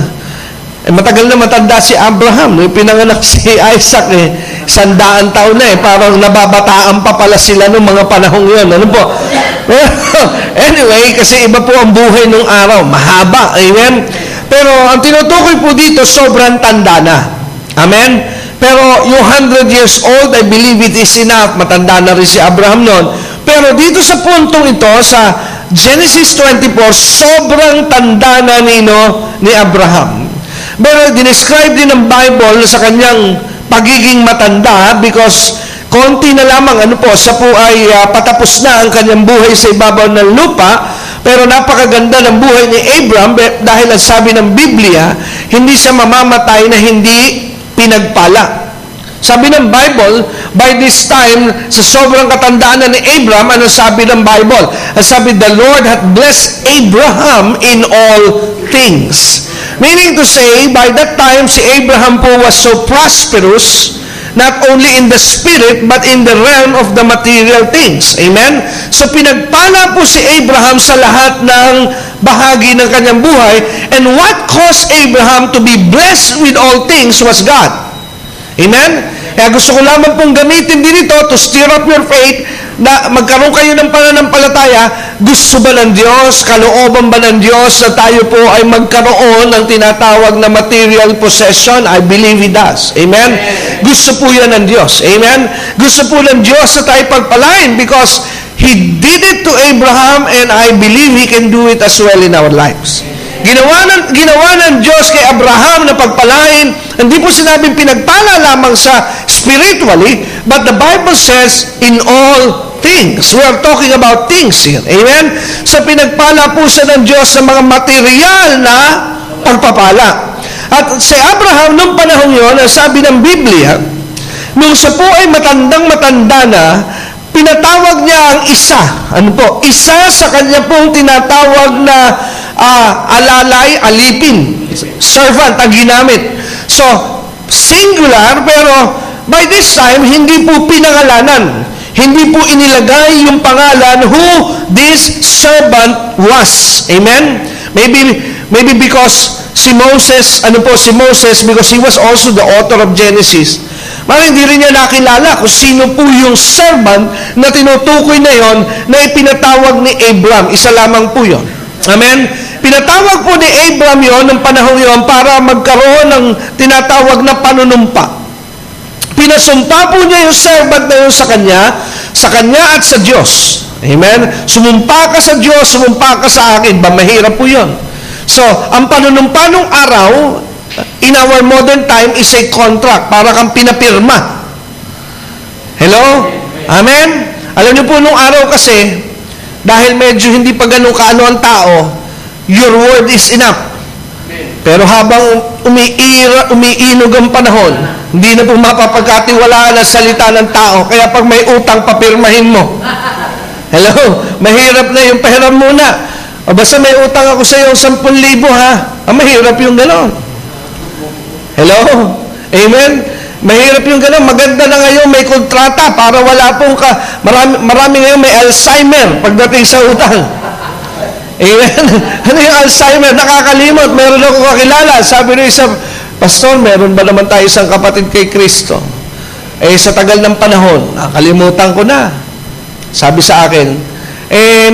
[SPEAKER 1] matagal na matanda si Abraham. Pinanganak si Isaac 100 taon na parang nababataan pa pala sila noong mga panahong yun. Ano po? Anyway, kasi iba po ang buhay nung araw. Mahaba. Amen? Pero ang tinutukoy po dito, sobrang tanda na. Amen? Pero yung 100 years old, I believe it is enough. Matanda na rin si Abraham noon. Pero dito sa puntong ito, sa Genesis 24, sobrang tanda na ni Abraham. Pero dinescribe din ng Bible sa kanyang pagiging matanda because konti na lamang, siya po ay patapos na ang kanyang buhay sa ibabaw ng lupa, pero napakaganda ng buhay ni Abraham dahil ang sabi ng Biblia, hindi siya mamamatay na hindi pinagpala. Sabi ng Bible, by this time, sa sobrang katandaan na ni Abraham, ano sabi ng Bible? Ang sabi, the Lord hath blessed Abraham in all things. Meaning to say, by that time, si Abraham po was so prosperous, not only in the spirit, but in the realm of the material things. Amen? So, pinagpala po si Abraham sa lahat ng bahagi ng kanyang buhay. And what caused Abraham to be blessed with all things was God. Amen? Kaya gusto ko lamang pong gamitin din ito to stir up your faith na magkaroon kayo ng pananampalataya, gusto ba ng Diyos, kalooban ba ng Diyos na tayo po ay magkaroon ng tinatawag na material possession? I believe He does. Amen? Gusto po yan ng Diyos. Amen? Gusto po ng Diyos na tayo pagpalain because He did it to Abraham and I believe He can do it as well in our lives. Ginawa ng Diyos kay Abraham na pagpalain, hindi po sinabing pinagpala lamang sa spiritually, but the Bible says, in all things. We are talking about things here. Amen? So pinagpala po siya ng Diyos sa mga material na pagpapala. At si Abraham, nung panahon yun, sabi ng Biblia, nung siya po ay matandang-matanda na, pinatawag niya ang isa. Ano po? Isa sa kanya pong tinatawag na alalay, alipin. Servant ang ginamit. So, singular, pero by this time, hindi po pinangalanan. Hindi po inilagay yung pangalan who this servant was. Amen? Maybe because si Moses, because he was also the author of Genesis. Hindi rin niya nakilala kung sino po yung servant na tinutukoy na yon na ipinatawag ni Abraham. Isa lamang po yon. Amen? Pinatawag po ni Abraham yon ng panahon yon para magkaroon ng tinatawag na panunumpa. Pinasumpa po niya yung servant na yun sa kanya at sa Diyos. Amen? Sumumpa ka sa Diyos, sumumpa ka sa akin. Mahirap po yun. So, ang panunumpa nung araw, in our modern time, is a contract. Para kang pinapirma. Hello? Amen? Alam niyo po, nung araw kasi, dahil medyo hindi pa ganun kaano ang tao, your word is enough. Pero habang umiinog ang panahon, hindi na po mapapagkatiwalaan ang salita ng tao. Kaya pag may utang, papirmahin mo. Hello? Mahirap na yung pahiram muna. O basta may utang ako sa iyo 10,000 ha? Mahirap yung gano'n. Hello? Amen? Mahirap yung gano'n. Maganda na ngayon may kontrata para wala pong marami ngayon may Alzheimer pagdating sa utang. Amen? Ano yung Alzheimer? Nakakalimot. Meron ako kakilala. Sabi rin isang, Pastor, meron ba naman tayo isang kapatid kay Kristo? Sa tagal ng panahon, nakalimutan ko na. Sabi sa akin,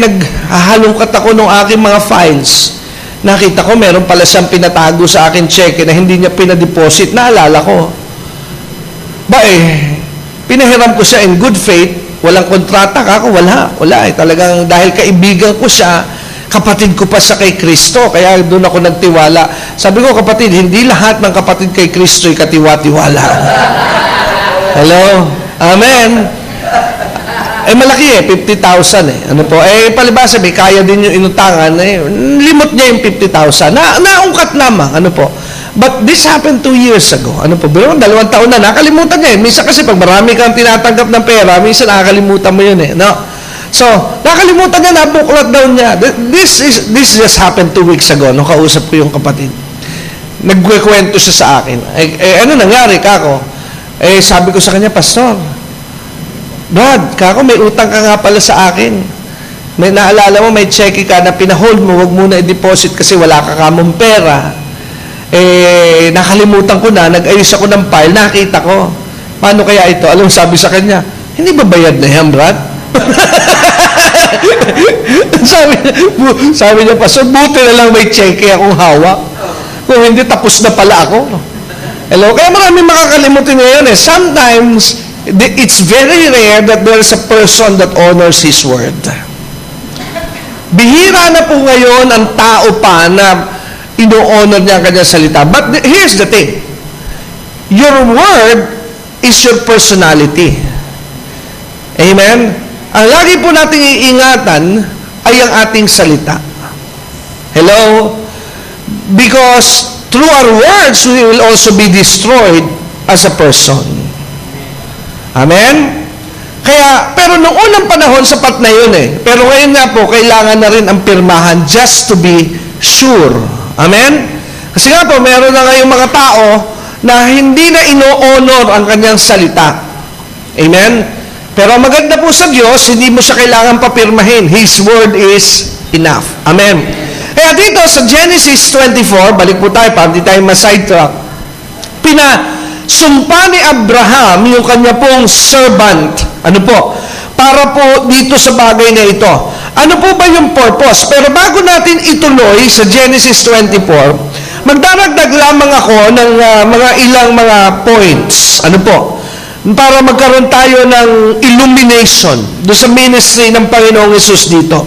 [SPEAKER 1] naghahalungkat ako ng aking mga files. Nakita ko, meron pala siyang pinatago sa akin cheque na hindi niya pinadeposit. Naalala ko. Pinahiram ko siya in good faith. Walang kontrata ka ako. Wala. Talagang dahil kaibigan ko siya, kapatid ko pa siya kay Kristo. Kaya doon ako nagtiwala. Sabi ko, kapatid, hindi lahat ng kapatid kay Kristo ay katiwa-tiwala. Hello? Amen? Malaki 50,000 Ano po? Palibasa, kaya din yung inutangan. Limot niya yung 50,000. Naungkat lamang. Ano po? But this happened 2 years ago. Ano po? Pero 2 taon na. Nakalimutan niya. Minsan kasi pag marami kang tinatanggap ng pera, minsan nakakalimutan mo yun No? So, nakalimutan niya, nabuklat daw niya. This just happened 2 weeks ago, nung kausap ko yung kapatid. Nagkwento siya sa akin. Ano nangyari, kako? Sabi ko sa kanya, Pastor, Brad, kako, may utang ka nga pala sa akin. May naalala mo, may cheque ka na pinahold mo, wag muna i-deposit kasi wala ka kamong pera. Nakalimutan ko na, nag-ayos ako ng file, nakita ko. Paano kaya ito? Alam, sabi sa kanya, hindi ba bayad na yan, Brad? sabi niya, Pastor, buti na lang may cheque akong hawak. Kung hindi, tapos na pala ako. Hello? Kaya maraming makakalimutin ngayon Sometimes, it's very rare that there's a person that honors his word. Bihira na po ngayon ang tao pa na ino-honor niya ang kanyang salita. But here's the thing. Your word is your personality. Amen? Ang lagi po nating iingatan ay ang ating salita. Hello? Because through our words, we will also be destroyed as a person. Amen? Pero noong unang panahon, sapat na yun Pero ngayon nga po, kailangan na rin ang pirmahan just to be sure. Amen? Kasi nga po, meron na ngayong mga tao na hindi na ino-honor ang kanyang salita. Amen? Pero maganda po sa Diyos, hindi mo siya kailangan papirmahin. His word is enough. Amen? Kaya dito sa Genesis 24, balik po tayo para hindi tayo ma-sidetrack, sumpa ni Abraham yung kanya pong servant. Ano po? para po dito sa bagay na ito. Ano po ba yung purpose? Pero bago natin ituloy sa Genesis 24, magdaragdag lamang ako ng mga ilang mga points. Ano po? Para magkaroon tayo ng illumination doon sa ministry ng Panginoong Hesus dito.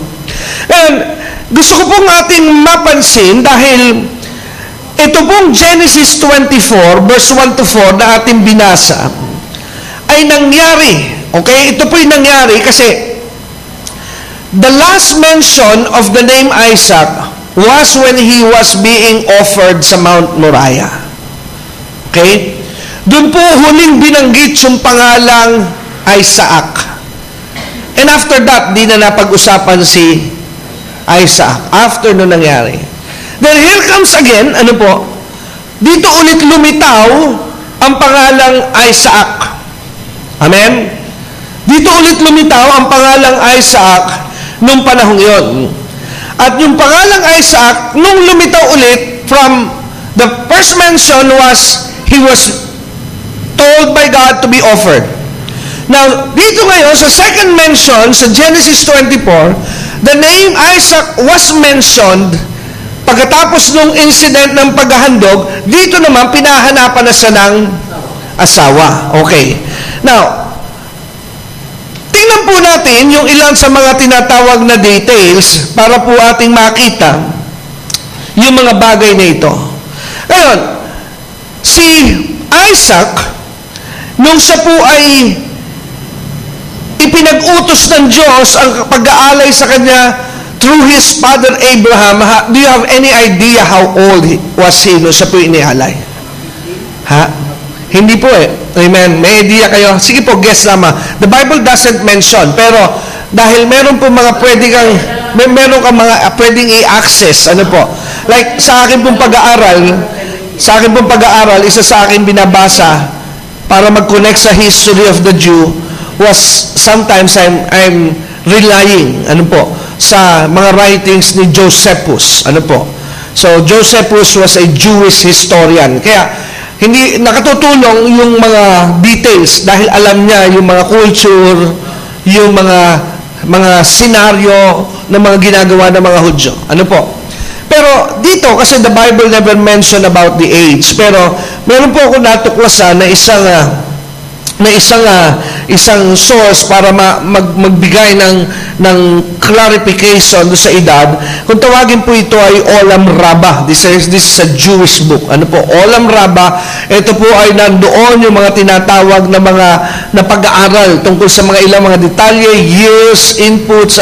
[SPEAKER 1] And gusto ko pong ating mapansin dahil ito pong Genesis 24, verse 1 to 4 na ating binasa, ay nangyari. Okay? Ito po'y nangyari kasi the last mention of the name Isaac was when he was being offered sa Mount Moriah. Okay? Doon po huling binanggit yung pangalang Isaac. And after that, di na napag-usapan si Isaac. After no nangyari. Then here comes again, ano po? Dito ulit lumitaw ang pangalang Isaac. Amen? Dito ulit lumitaw ang pangalang Isaac nung panahong iyon. At yung pangalang Isaac, nung lumitaw ulit from the first mention was, he was told by God to be offered. Now, dito ngayon, sa second mention, sa Genesis 24, the name Isaac was mentioned pagkatapos nung incident ng paghahandog, dito naman, pinahanapan na siya ng asawa. Okay. Now, tingnan po natin yung ilan sa mga tinatawag na details para po ating makita yung mga bagay na ito. Ngayon, si Isaac, nung siya po ay ipinag-utos ng Diyos ang pag-aalay sa kanya through his father Abraham, do you have any idea how old was he nung siya po inihalay? Ha? Hindi po eh. Amen. May idea kayo? Sige po, guess naman. The Bible doesn't mention, pero dahil meron po mga meron kang mga pwedeng i-access, ano po? Like, sa akin pong pag-aaral, isa sa akin binabasa, para mag-connect sa history of the Jew was sometimes I'm relying sa mga writings ni Josephus. So Josephus was a Jewish historian. Kaya hindi nakatutulong yung mga details dahil alam niya yung mga culture, yung mga senaryo ng mga ginagawa ng mga Hudyo. Pero dito, kasi the Bible never mention about the age, pero meron po ako natuklasan na isang source para magbigay ng clarification do sa edad. Kung tawagin po ito ay Olam Rabbah. This is a Jewish book. Olam Rabbah, ito po ay nandoon yung mga tinatawag na mga na pag-aaral tungkol sa mga ilang mga detalye, years, inputs,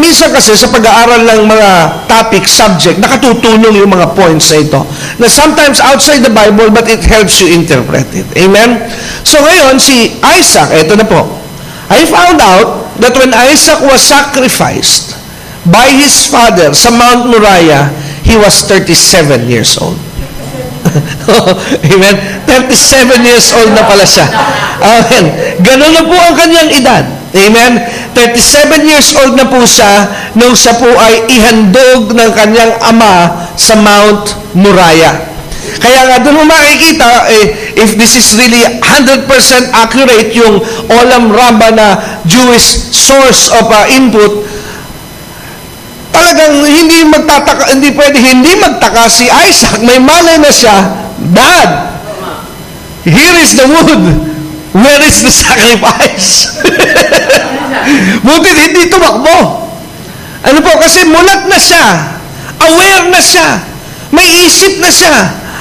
[SPEAKER 1] minsan kasi sa pag-aaral ng mga topic, subject, nakatutulong yung mga points na ito. Na sometimes outside the Bible, but it helps you interpret it. Amen? So ngayon, si Isaac, ito na po. I found out that when Isaac was sacrificed by his father sa Mount Moriah, he was 37 years old. Amen? 37 years old na pala siya. Amen. Ganun na po ang kanyang edad. Amen? 37 years old na po siya nung siya po ay ihandog ng kanyang ama sa Mount Moriah. Kaya nga doon mo makikita, if this is really 100% accurate, yung Olam Rabbah na Jewish source of input, talagang hindi pwede hindi magtaka si Isaac. May malay na siya, Dad, here is the wood. Where is the sacrifice? Buti hindi tumakbo. Kasi mulat na siya. Aware na siya. May isip na siya.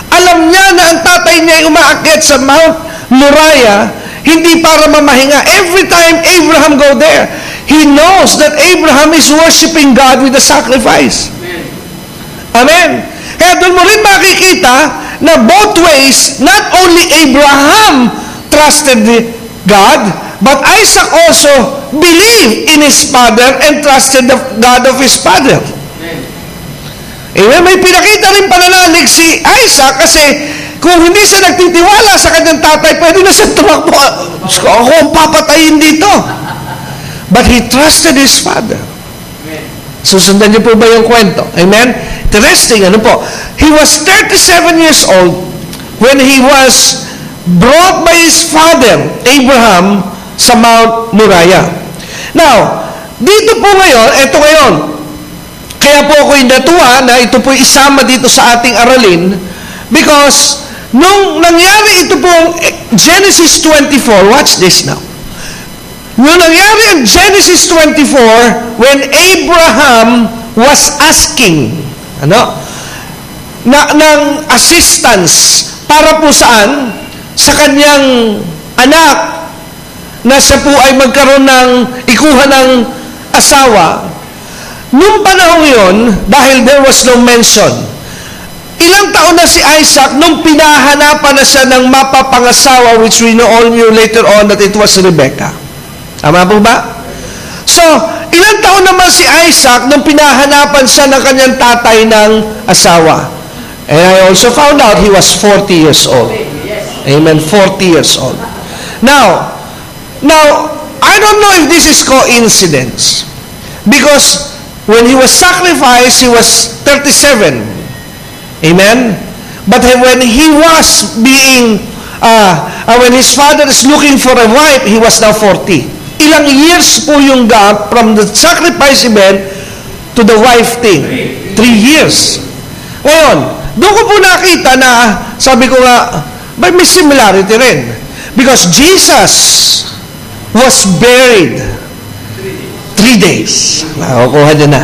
[SPEAKER 1] Alam niya na ang tatay niya ay umaakyat sa Mount Moriah, hindi para mamahinga. Every time Abraham go there, he knows that Abraham is worshiping God with the sacrifice. Amen. Kaya doon mo rin makikita na both ways, not only Abraham trusted God, but Isaac also believed in his father and trusted the God of his father. May pinakita rin pananalig si Isaac kasi kung hindi siya nagtitiwala sa kanyang tatay, pwede na siya tumakbo. Ako ang papatayin dito. But he trusted his father. Susundan niyo po ba yung kwento? Amen? Interesting, He was 37 years old when he was brought by his father, Abraham, sa Mount Moriah. Now, dito po ngayon, eto ngayon, kaya po ako'y natuwa na ito po isama dito sa ating aralin because nung nangyari ito pong Genesis 24, watch this now. Nung nangyari ang Genesis 24, when Abraham was asking, ng assistance para po saan? Sa kanyang anak na siya po ay magkaroon ng ikuha ng asawa. Nung panahon yun, dahil there was no mention, ilang taon na si Isaac nung pinahanapan na siya ng mapapangasawa, which we know all knew later on that it was Rebecca. Tama po ba? So, ilang taon naman si Isaac nung pinahanapan siya ng kanyang tatay ng asawa. And I also found out he was 40 years old. Amen, 40 years old. Now, I don't know if this is coincidence. Because when he was sacrificed, he was 37. Amen? But when he was when his father is looking for a wife, he was now 40. Ilang years po yung gap from the sacrifice event to the wife thing? 3 years. Ngayon, doon ko po nakita na, sabi ko nga, may similarity rin. Because Jesus was buried 3 days. Nakukuha niya na.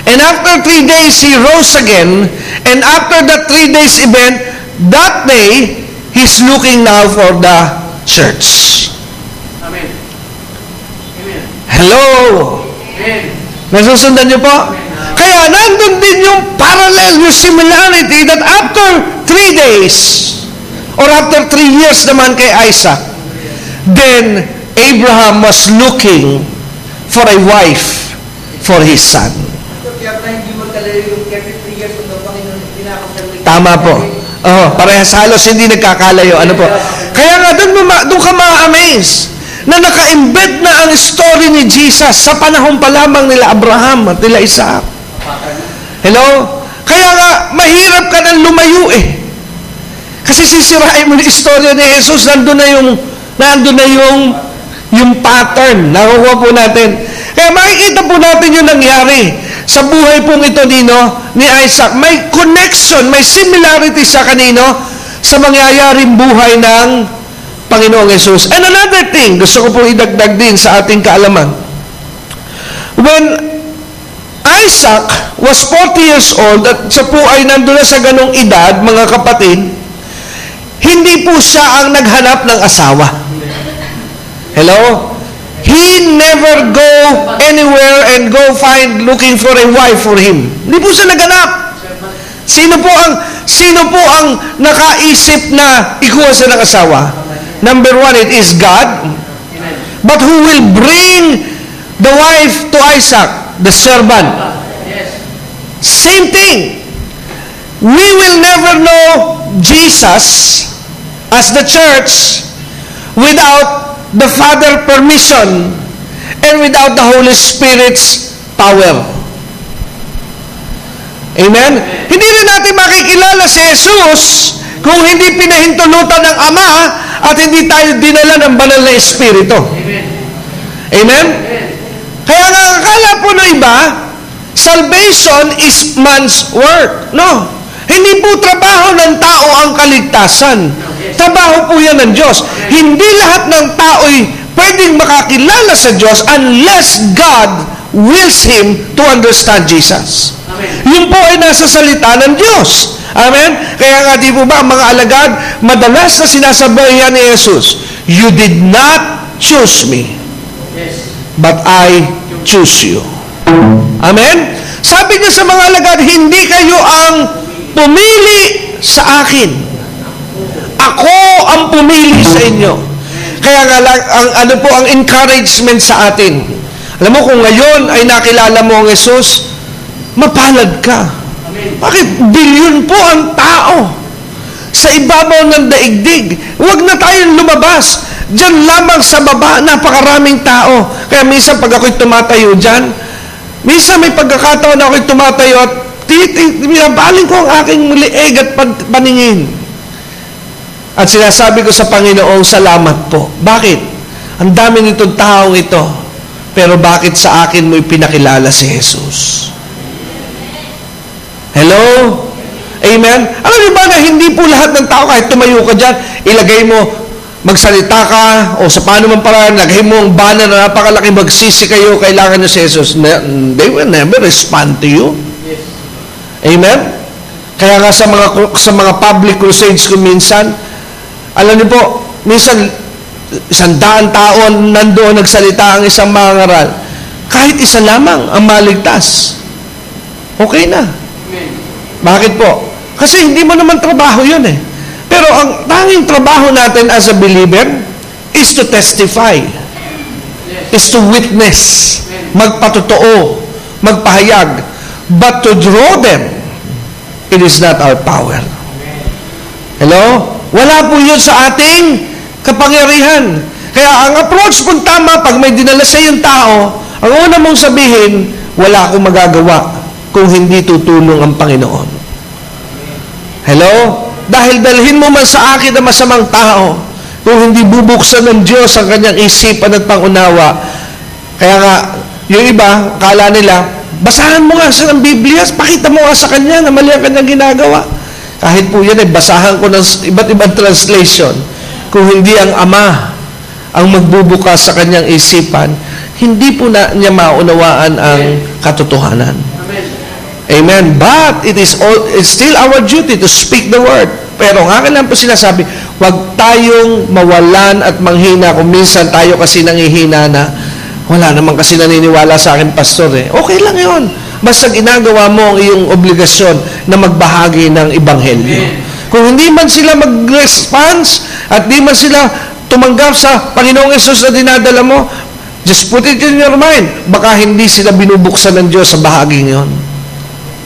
[SPEAKER 1] And after 3 days, he rose again. And after that 3 days event, that day, he's looking now for the church.
[SPEAKER 2] Amen. Amen.
[SPEAKER 1] Hello?
[SPEAKER 2] Amen.
[SPEAKER 1] Nasusundan niyo po? Kaya nandun din yung parallel, yung similarity that after 3 days, or after 3 years naman kay Isaac, then Abraham was looking for a wife for his son.
[SPEAKER 2] Kaya hindi magkalayo yung 33 years ng Panginoon pinakasal.
[SPEAKER 1] Tama po. Parehas halos hindi nagkakalayo. Ano po? Kaya nga doon ka ma-amaze na naka-embed na ang story ni Jesus sa panahon pa lamang nila Abraham at nila Isaac. Hello? Kaya nga, mahirap ka nang lumayo eh. Kasi sisirain mo yung istorya ni Jesus, nandun na yung pattern. Nakukuha po natin. Kaya makikita po natin yung nangyari sa buhay pong ito ni Isaac. May connection, may similarity sa kanino sa mangyayaring buhay ng Panginoong Jesus. And another thing, gusto ko pong idagdag din sa ating kaalaman. When Isaac was 40 years old at siya po ay nandun na sa ganong edad, mga kapatid, hindi po siya ang naghanap ng asawa. Hello? He never go anywhere and go looking for a wife for him. Hindi po siya naghanap. Sino po ang nakaisip na ikuha siya ng asawa? Number 1, it is God. But who will bring the wife to Isaac? The servant. Same thing. We will never know Jesus as the church without the Father permission and without the Holy Spirit's power. Amen? Hindi rin natin makikilala si Jesus kung hindi pinahintulutan ng Ama at hindi tayo dinala ng banal na Espiritu. Amen? Kaya nga akala po ng iba, salvation is man's work. No. Hindi po trabaho ng tao ang kaligtasan. Trabaho po yan ng Diyos. Hindi lahat ng tao'y pwedeng makakilala sa Diyos unless God wills him to understand Jesus. Yun po ay nasa salita ng Diyos. Amen? Kaya nga di po ba ang mga alagad, madalas na sinasabayan ni Jesus, "You did not choose me, but I choose you." Amen? Sabi niya sa mga alagad, hindi kayo ang pumili sa akin. Ako ang pumili sa inyo. Kaya nga ang encouragement sa atin. Alam mo, kung ngayon ay nakilala mo ang Jesus, mapalad ka. Bakit? Bilyon po ang tao sa ibabaw ng daigdig. Huwag na tayong lumabas. Diyan lamang sa baba, napakaraming tao. Kaya minsan pag ako'y tumatayo dyan, minsan may pagkakataon na ako'y tumatayo at binabaling ko ang aking lieg at paningin. At sinasabi ko sa Panginoong, salamat po. Bakit? Ang dami nitong taong ito Pero bakit sa akin mo ipinakilala si Jesus? Hello? Amen? Alam niyo ba na hindi po lahat ng tao, kahit tumayo ka dyan, ilagay mo, magsalita ka, o sa paano man paraan, lagay mo ang banner na napakalaki, magsisi kayo, kailangan niyo si Jesus. They will never respond to you.
[SPEAKER 2] Yes.
[SPEAKER 1] Amen? Kaya nga sa mga public crusades ko minsan, alam niyo po, minsan 100 tao nandoon nagsalita ang isang mangaral. Kahit isa lamang ang maligtas. Okay na.
[SPEAKER 2] Amen.
[SPEAKER 1] Bakit po? Kasi hindi mo naman trabaho yun eh. Pero ang tanging trabaho natin as a believer is to testify.
[SPEAKER 2] Yes.
[SPEAKER 1] Is to witness. Magpatotoo. Magpahayag. But to draw them, it is not our power. Hello? Wala po yun sa ating kapangyarihan. Kaya ang approach kung tama, pag may dinala sa yung tao, ang una mong sabihin, wala akong magagawa kung hindi tutulong ang Panginoon. Hello? Dahil dalhin mo man sa akin ang masamang tao, kung hindi bubuksan ng Diyos ang kanyang isipan at pangunawa. Kaya nga, yung iba, kala nila, basahan mo nga sa ng Biblia, pakita mo nga sa kanya na mali ang kanyang ginagawa. Kahit po yan, basahan ko ng iba't ibang translation. Kung hindi ang Ama ang magbubukas sa kanyang isipan, hindi po na niya maunawaan ang katotohanan.
[SPEAKER 2] Amen.
[SPEAKER 1] Amen. But it's still our duty to speak the word. Pero ang akin lang po sinasabi, huwag tayong mawalan at manghina kung minsan tayo kasi nangihina na wala naman kasi naniniwala sa akin, pastor eh. Okay lang yun. Basta ginagawa mo ang iyong obligasyon na magbahagi ng Ebanghelyo. Kung hindi man sila mag-response at di man sila tumanggap sa Panginoong Yesus na dinadala mo, just put it in your mind. Baka hindi sila binubuksan ng Diyos sa bahaging yon.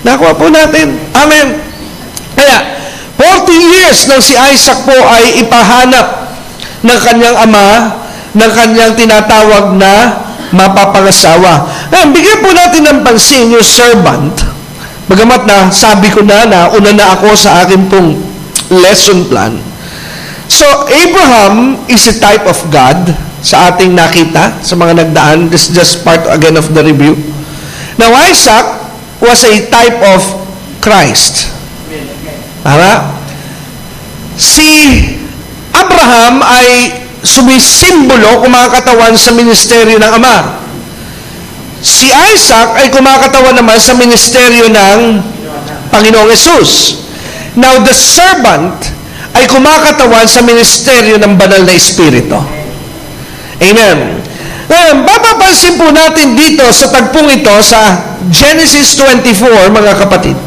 [SPEAKER 1] Nakuha po natin. Amen. Kaya, 40 years nang si Isaac po ay ipahanap ng kanyang ama, ng kanyang tinatawag na mapapangasawa. Ngayon, bigyan po natin ng pansin yung servant. Bagamat na sabi ko na una na ako sa akin pong lesson plan. So, Abraham is a type of God sa ating nakita, sa mga nagdaan. This is just part again of the review. Now, Isaac was a type of Christ. Tama? Si Abraham ay sumisimbolo, kumakatawan sa ministeryo ng Ama. Si Isaac ay kumakatawan naman sa ministeryo ng Panginoong Yesus. Now, the servant ay kumakatawan sa ministeryo ng Banal na Espiritu. Amen. Ngayon, mapapansin po natin dito sa tagpong ito sa Genesis 24, mga kapatid.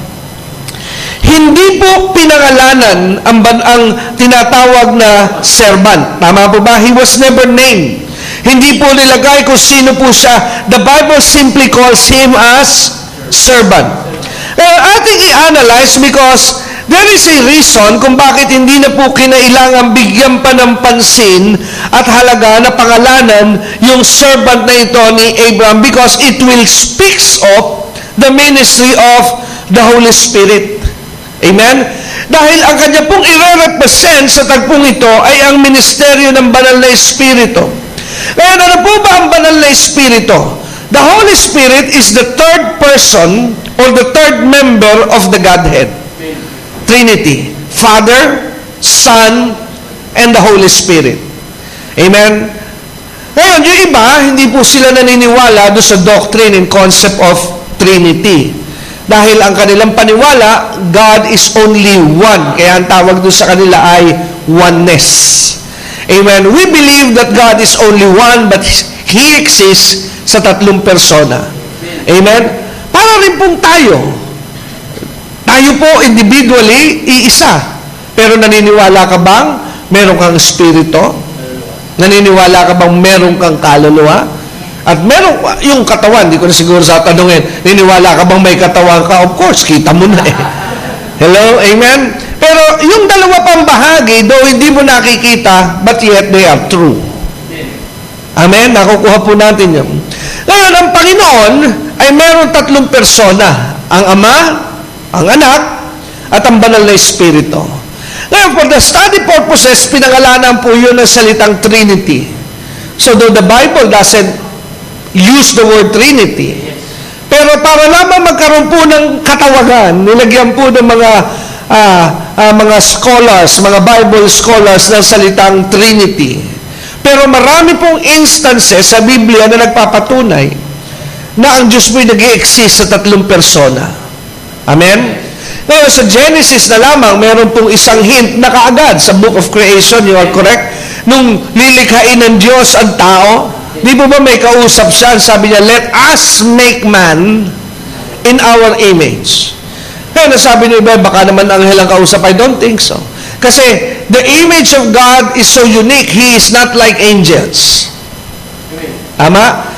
[SPEAKER 1] Hindi po pinangalanan ang tinatawag na servant. Tama po ba? He was never named. Hindi po nilagay kung sino po siya. The Bible simply calls him as servant. Ating i-analyze because there is a reason kung bakit hindi na po kinailangan bigyan pa ng pansin at halaga na pangalanan yung servant na ito ni Abraham because it will speaks of the ministry of the Holy Spirit. Amen? Dahil ang kanya pong i-represent sa tagpong ito ay ang ministeryo ng Banal na Espiritu. Kaya ano po ba ang Banal na Espiritu? The Holy Spirit is the third person or the third member of the Godhead. Trinity. Father, Son, and the Holy Spirit. Amen? Ngayon, yung iba, hindi po sila naniniwala doon sa doctrine and concept of Trinity. Dahil ang kanilang paniwala, God is only one. Kaya ang tawag doon sa kanila ay oneness. Amen? We believe that God is only one, but He exists sa tatlong persona. Amen? Para rin pong tayo. Tayo po individually, iisa. Pero naniniwala ka bang meron kang espiritu? Naniniwala ka bang meron kang kaluluwa? At meron yung katawan, di ko na siguro sa tanungin, niniwala ka bang may katawan ka? Of course, kita mo na eh. Hello? Amen? Pero yung dalawa pang bahagi, though hindi mo nakikita, but yet they are true. Amen? Nakukuha po natin yun. Ngayon, ang Panginoon ay meron tatlong persona. Ang Ama, ang Anak, at ang Banal na Espiritu. Ngayon, for the study purposes, pinangalanan po yun ng salitang Trinity. So, though the Bible doesn't use the word Trinity. Pero para lamang magkaroon po ng katawagan, nilagyan po ng mga scholars, mga Bible scholars ng salitang Trinity. Pero marami pong instances sa Biblia na nagpapatunay na ang Diyos po'y nag-i-exist sa tatlong persona. Amen? Ngayon, sa Genesis na lamang, meron pong isang hint na kaagad sa Book of Creation, you are correct? Nung lilikhain ng Diyos ang tao, di ba may kausap siya, sabi niya, let us make man in our image. Kaya nasabi niyo iba, baka naman anghel ang kausap, I don't think so. Kasi the image of God is so unique, He is not like angels. Tama?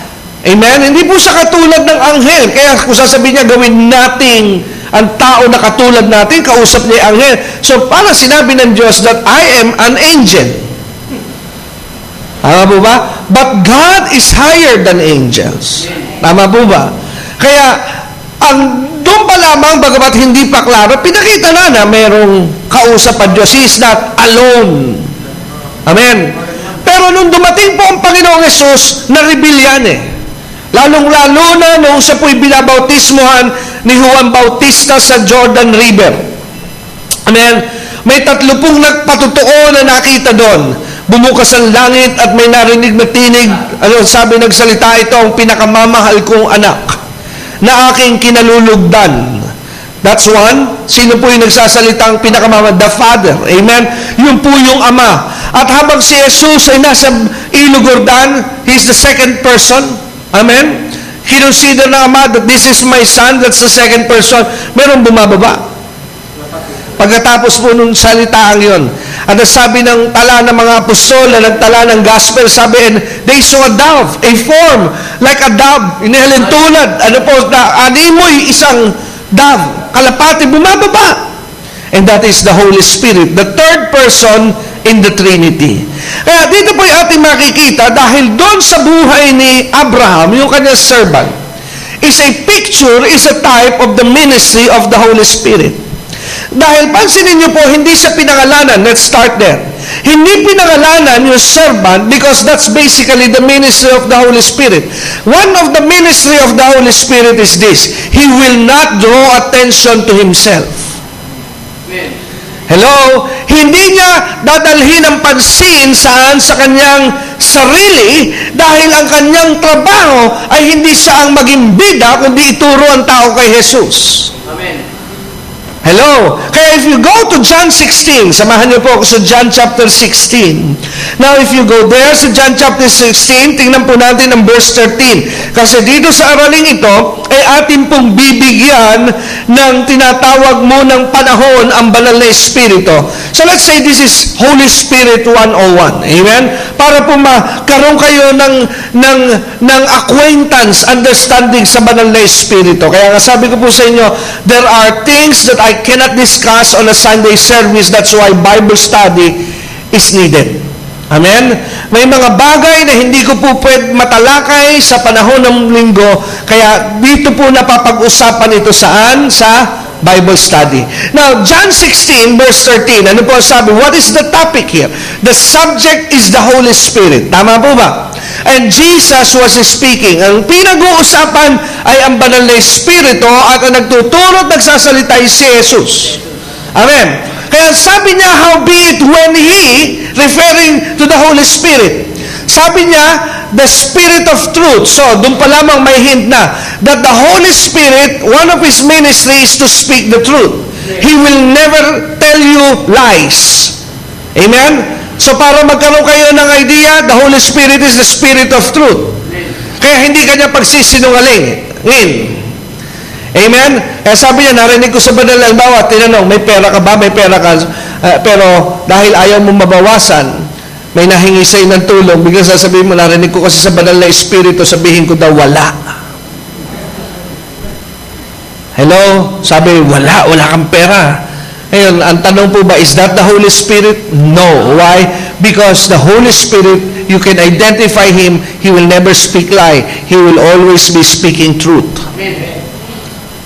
[SPEAKER 1] Amen? Hindi po siya katulad ng anghel. Kaya kung sasabihin niya, gawin nating ang tao na katulad natin, kausap niya ang anghel. So, parang sinabi ng Diyos that I am an angel. Tama po ba? But God is higher than angels. Tama po ba? Kaya, doon pa lamang, bagamat hindi pa klaro, pinakita na merong kausap ang Diyos. He is not alone. Amen? Pero nung dumating po ang Panginoong Yesus, na-reveal yan eh. Lalong-lalo na nung siya po'y binabautismohan ni Juan Bautista sa Jordan River. Amen? May 30 nagpatotoo na nakita doon. Bumukas ang langit at may narinig na tinig. Ano, sabi nagsalita, ito ang pinakamamahal kong anak na aking kinalulugdan. That's one. Sino po yung nagsasalitang pinakamamahal? The Father. Amen? Yun po yung Ama. At habang si Jesus ay nasa Ilog Jordan, He's the second person. Amen? Kinonsider ng Ama that this is my son, that's the second person. Meron bumababa. Pagkatapos po nung salitaang yon, at sabi ng tala ng mga apostol na nagtala ng gospel, sabi, and they saw a dove, a form like a dove, inihalin tulad, ano po, animoy isang dove, kalapati, bumababa. And that is the Holy Spirit, the third person in the Trinity. Kaya dito po yung ating makikita, dahil doon sa buhay ni Abraham, yung kanyang servant, is a picture, is a type of the ministry of the Holy Spirit. Dahil pansinin niyo po, hindi siya pinangalanan. Let's start there. Hindi pinangalanan yung servant because that's basically the ministry of the Holy Spirit. One of the ministry of the Holy Spirit is this: He will not draw attention to Himself. Hello? Hindi niya dadalhin ang pansin saan sa kanyang sarili dahil ang kanyang trabaho ay hindi siya ang maging bida kundi ituro ang tao kay Jesus.
[SPEAKER 2] Amen.
[SPEAKER 1] Hello? Kaya if you go to John 16, samahan niyo po ako sa John chapter 16. Now, if you go there sa John chapter 16, tingnan po natin ang verse 13. Kasi dito sa araling ito, ay atin pong bibigyan ng tinatawag mo ng panahon ang banal na Espiritu. So let's say this is Holy Spirit 101. Amen? Para po magkaroon kayo ng acquaintance, understanding sa banal na Espiritu. Kaya nga sabi ko po sa inyo, there are things that I cannot discuss on a Sunday service. That's why Bible study is needed. Amen? May mga bagay na hindi ko po pwede matalakay sa panahon ng linggo, kaya dito po napapag-usapan ito saan? Sa Bible study. Now, John 16 verse 13, ano po sabi? What is the topic here? The subject is the Holy Spirit. Tama po ba? And Jesus was speaking. Ang pinag-uusapan ay ang banal na Espiritu at ang nagtuturo at nagsasalita ay si Jesus. Amen. Kaya sabi niya, howbeit when He, referring to the Holy Spirit, sabi niya, the Spirit of truth. So, doon pa lamang may hint na that the Holy Spirit, one of His ministry is to speak the truth. He will never tell you lies. Amen? So, para magkaroon kayo ng idea, the Holy Spirit is the Spirit of truth. Kaya hindi kanya pagsisinungaling. Amen? Kaya sabi niya, narinig ko sa banal ng bawat, tinanong, may pera ka ba? May pera ka. Pero dahil ayaw mo mabawasan, may nahingi sa'yo ng tulong, biglang sasabihin mo, narinig ko kasi sa banal na Espiritu, sabihin ko daw, wala. Hello? Sabi, wala kang pera. Ngayon, ang tanong po ba, is that the Holy Spirit? No. Why? Because the Holy Spirit, you can identify Him, He will never speak lie. He will always be speaking truth.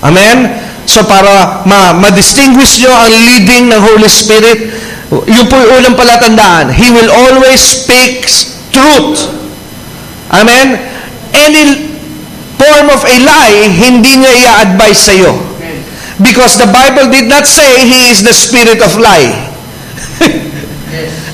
[SPEAKER 1] Amen? So para ma-distinguish nyo ang leading ng Holy Spirit, yun po yung unang palatandaan. He will always speak truth. Amen? any form of a lie, hindi niya i-advise sa iyo. Because the Bible did not say He is the spirit of lie.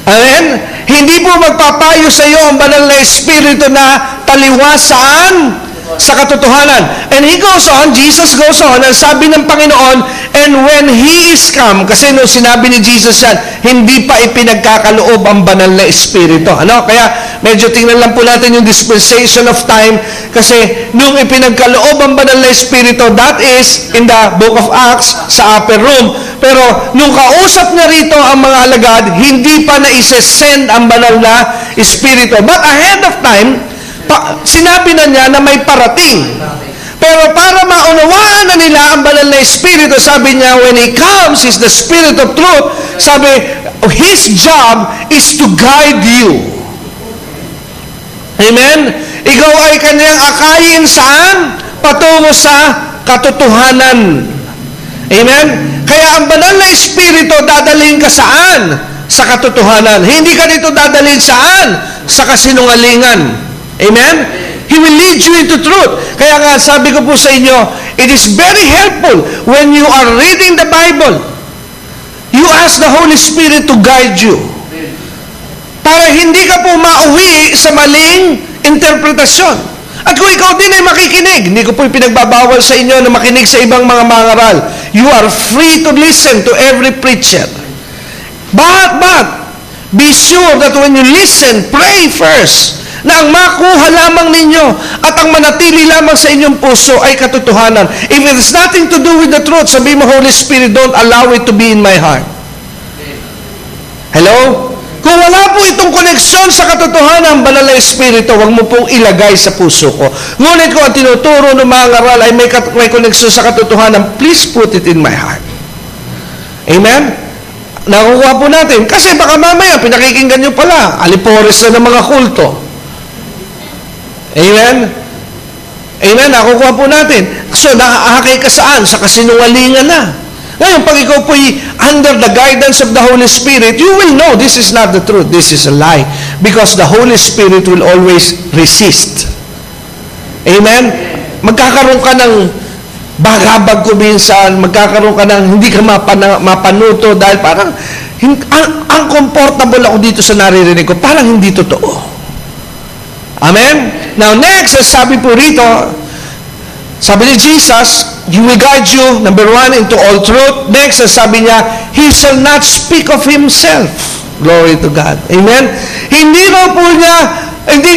[SPEAKER 1] Amen? Hindi po magpapayo sa iyo ang banal na espiritu na taliwas saan? Sa katotohanan. And He goes on, Jesus goes on, ang sabi ng Panginoon, and when He is come, kasi nung sinabi ni Jesus yan, hindi pa ipinagkakaloob ang banal na espiritu. Ano? Kaya medyo tingnan lang po natin yung dispensation of time, kasi nung ipinagkaloob ang banal na espiritu, that is in the book of Acts, sa upper room. Pero nung kausap niya rito ang mga alagad, hindi pa na isa-send ang banal na espiritu. But ahead of time, sinabi na niya na may parating. Pero para maunawaan na nila ang banal na espiritu, sabi niya, when He comes, He's the Spirit of truth. Sabi, His job is to guide you. Amen? Ikaw ay kanyang akayin saan? Patungo sa katotohanan. Amen? Kaya ang banal na espiritu, dadalhin ka saan? Sa katotohanan. Hindi ka dito dadalhin saan? Sa kasinungalingan. Amen? He will lead you into truth. Kaya nga, sabi ko po sa inyo, it is very helpful when you are reading the Bible. You ask the Holy Spirit to guide you. Para hindi ka po mauwi sa maling interpretasyon. At kung ikaw din ay makikinig, hindi ko po pinagbabawal sa inyo na makinig sa ibang mga mangaral. You are free to listen to every preacher. But, be sure that when you listen, pray first. Na ang makuha lamang ninyo at ang manatili lamang sa inyong puso ay katotohanan. If it has nothing to do with the truth, sabi mo, Holy Spirit, don't allow it to be in my heart. Hello? Kung wala po itong koneksyon sa katotohanan, banal na espiritu, huwag mo pong ilagay sa puso ko. Ngunit kung ang tinuturo ng mga ngaral ay may koneksyon sa katotohanan, please put it in my heart. Amen? Nakukuha po natin. Kasi baka mamaya, pinakikinggan nyo pala, alipores na ng mga kulto. Amen? Amen? Nakukuha po natin. So, nakahakay ka saan? Sa kasinungalingan na. Ngayon, pag ikaw po'y under the guidance of the Holy Spirit, you will know this is not the truth. This is a lie. Because the Holy Spirit will always resist. Amen? Magkakaroon ka ng bagabag ko minsan, magkakaroon ka ng hindi ka mapanuto dahil parang uncomfortable ako dito sa naririnig ko. Parang hindi totoo. Amen? Now next, sabi po rito, sabi ni Jesus, He will guide you, number one, into all truth. Next, sabi niya, He shall not speak of Himself. Glory to God. Amen? Hindi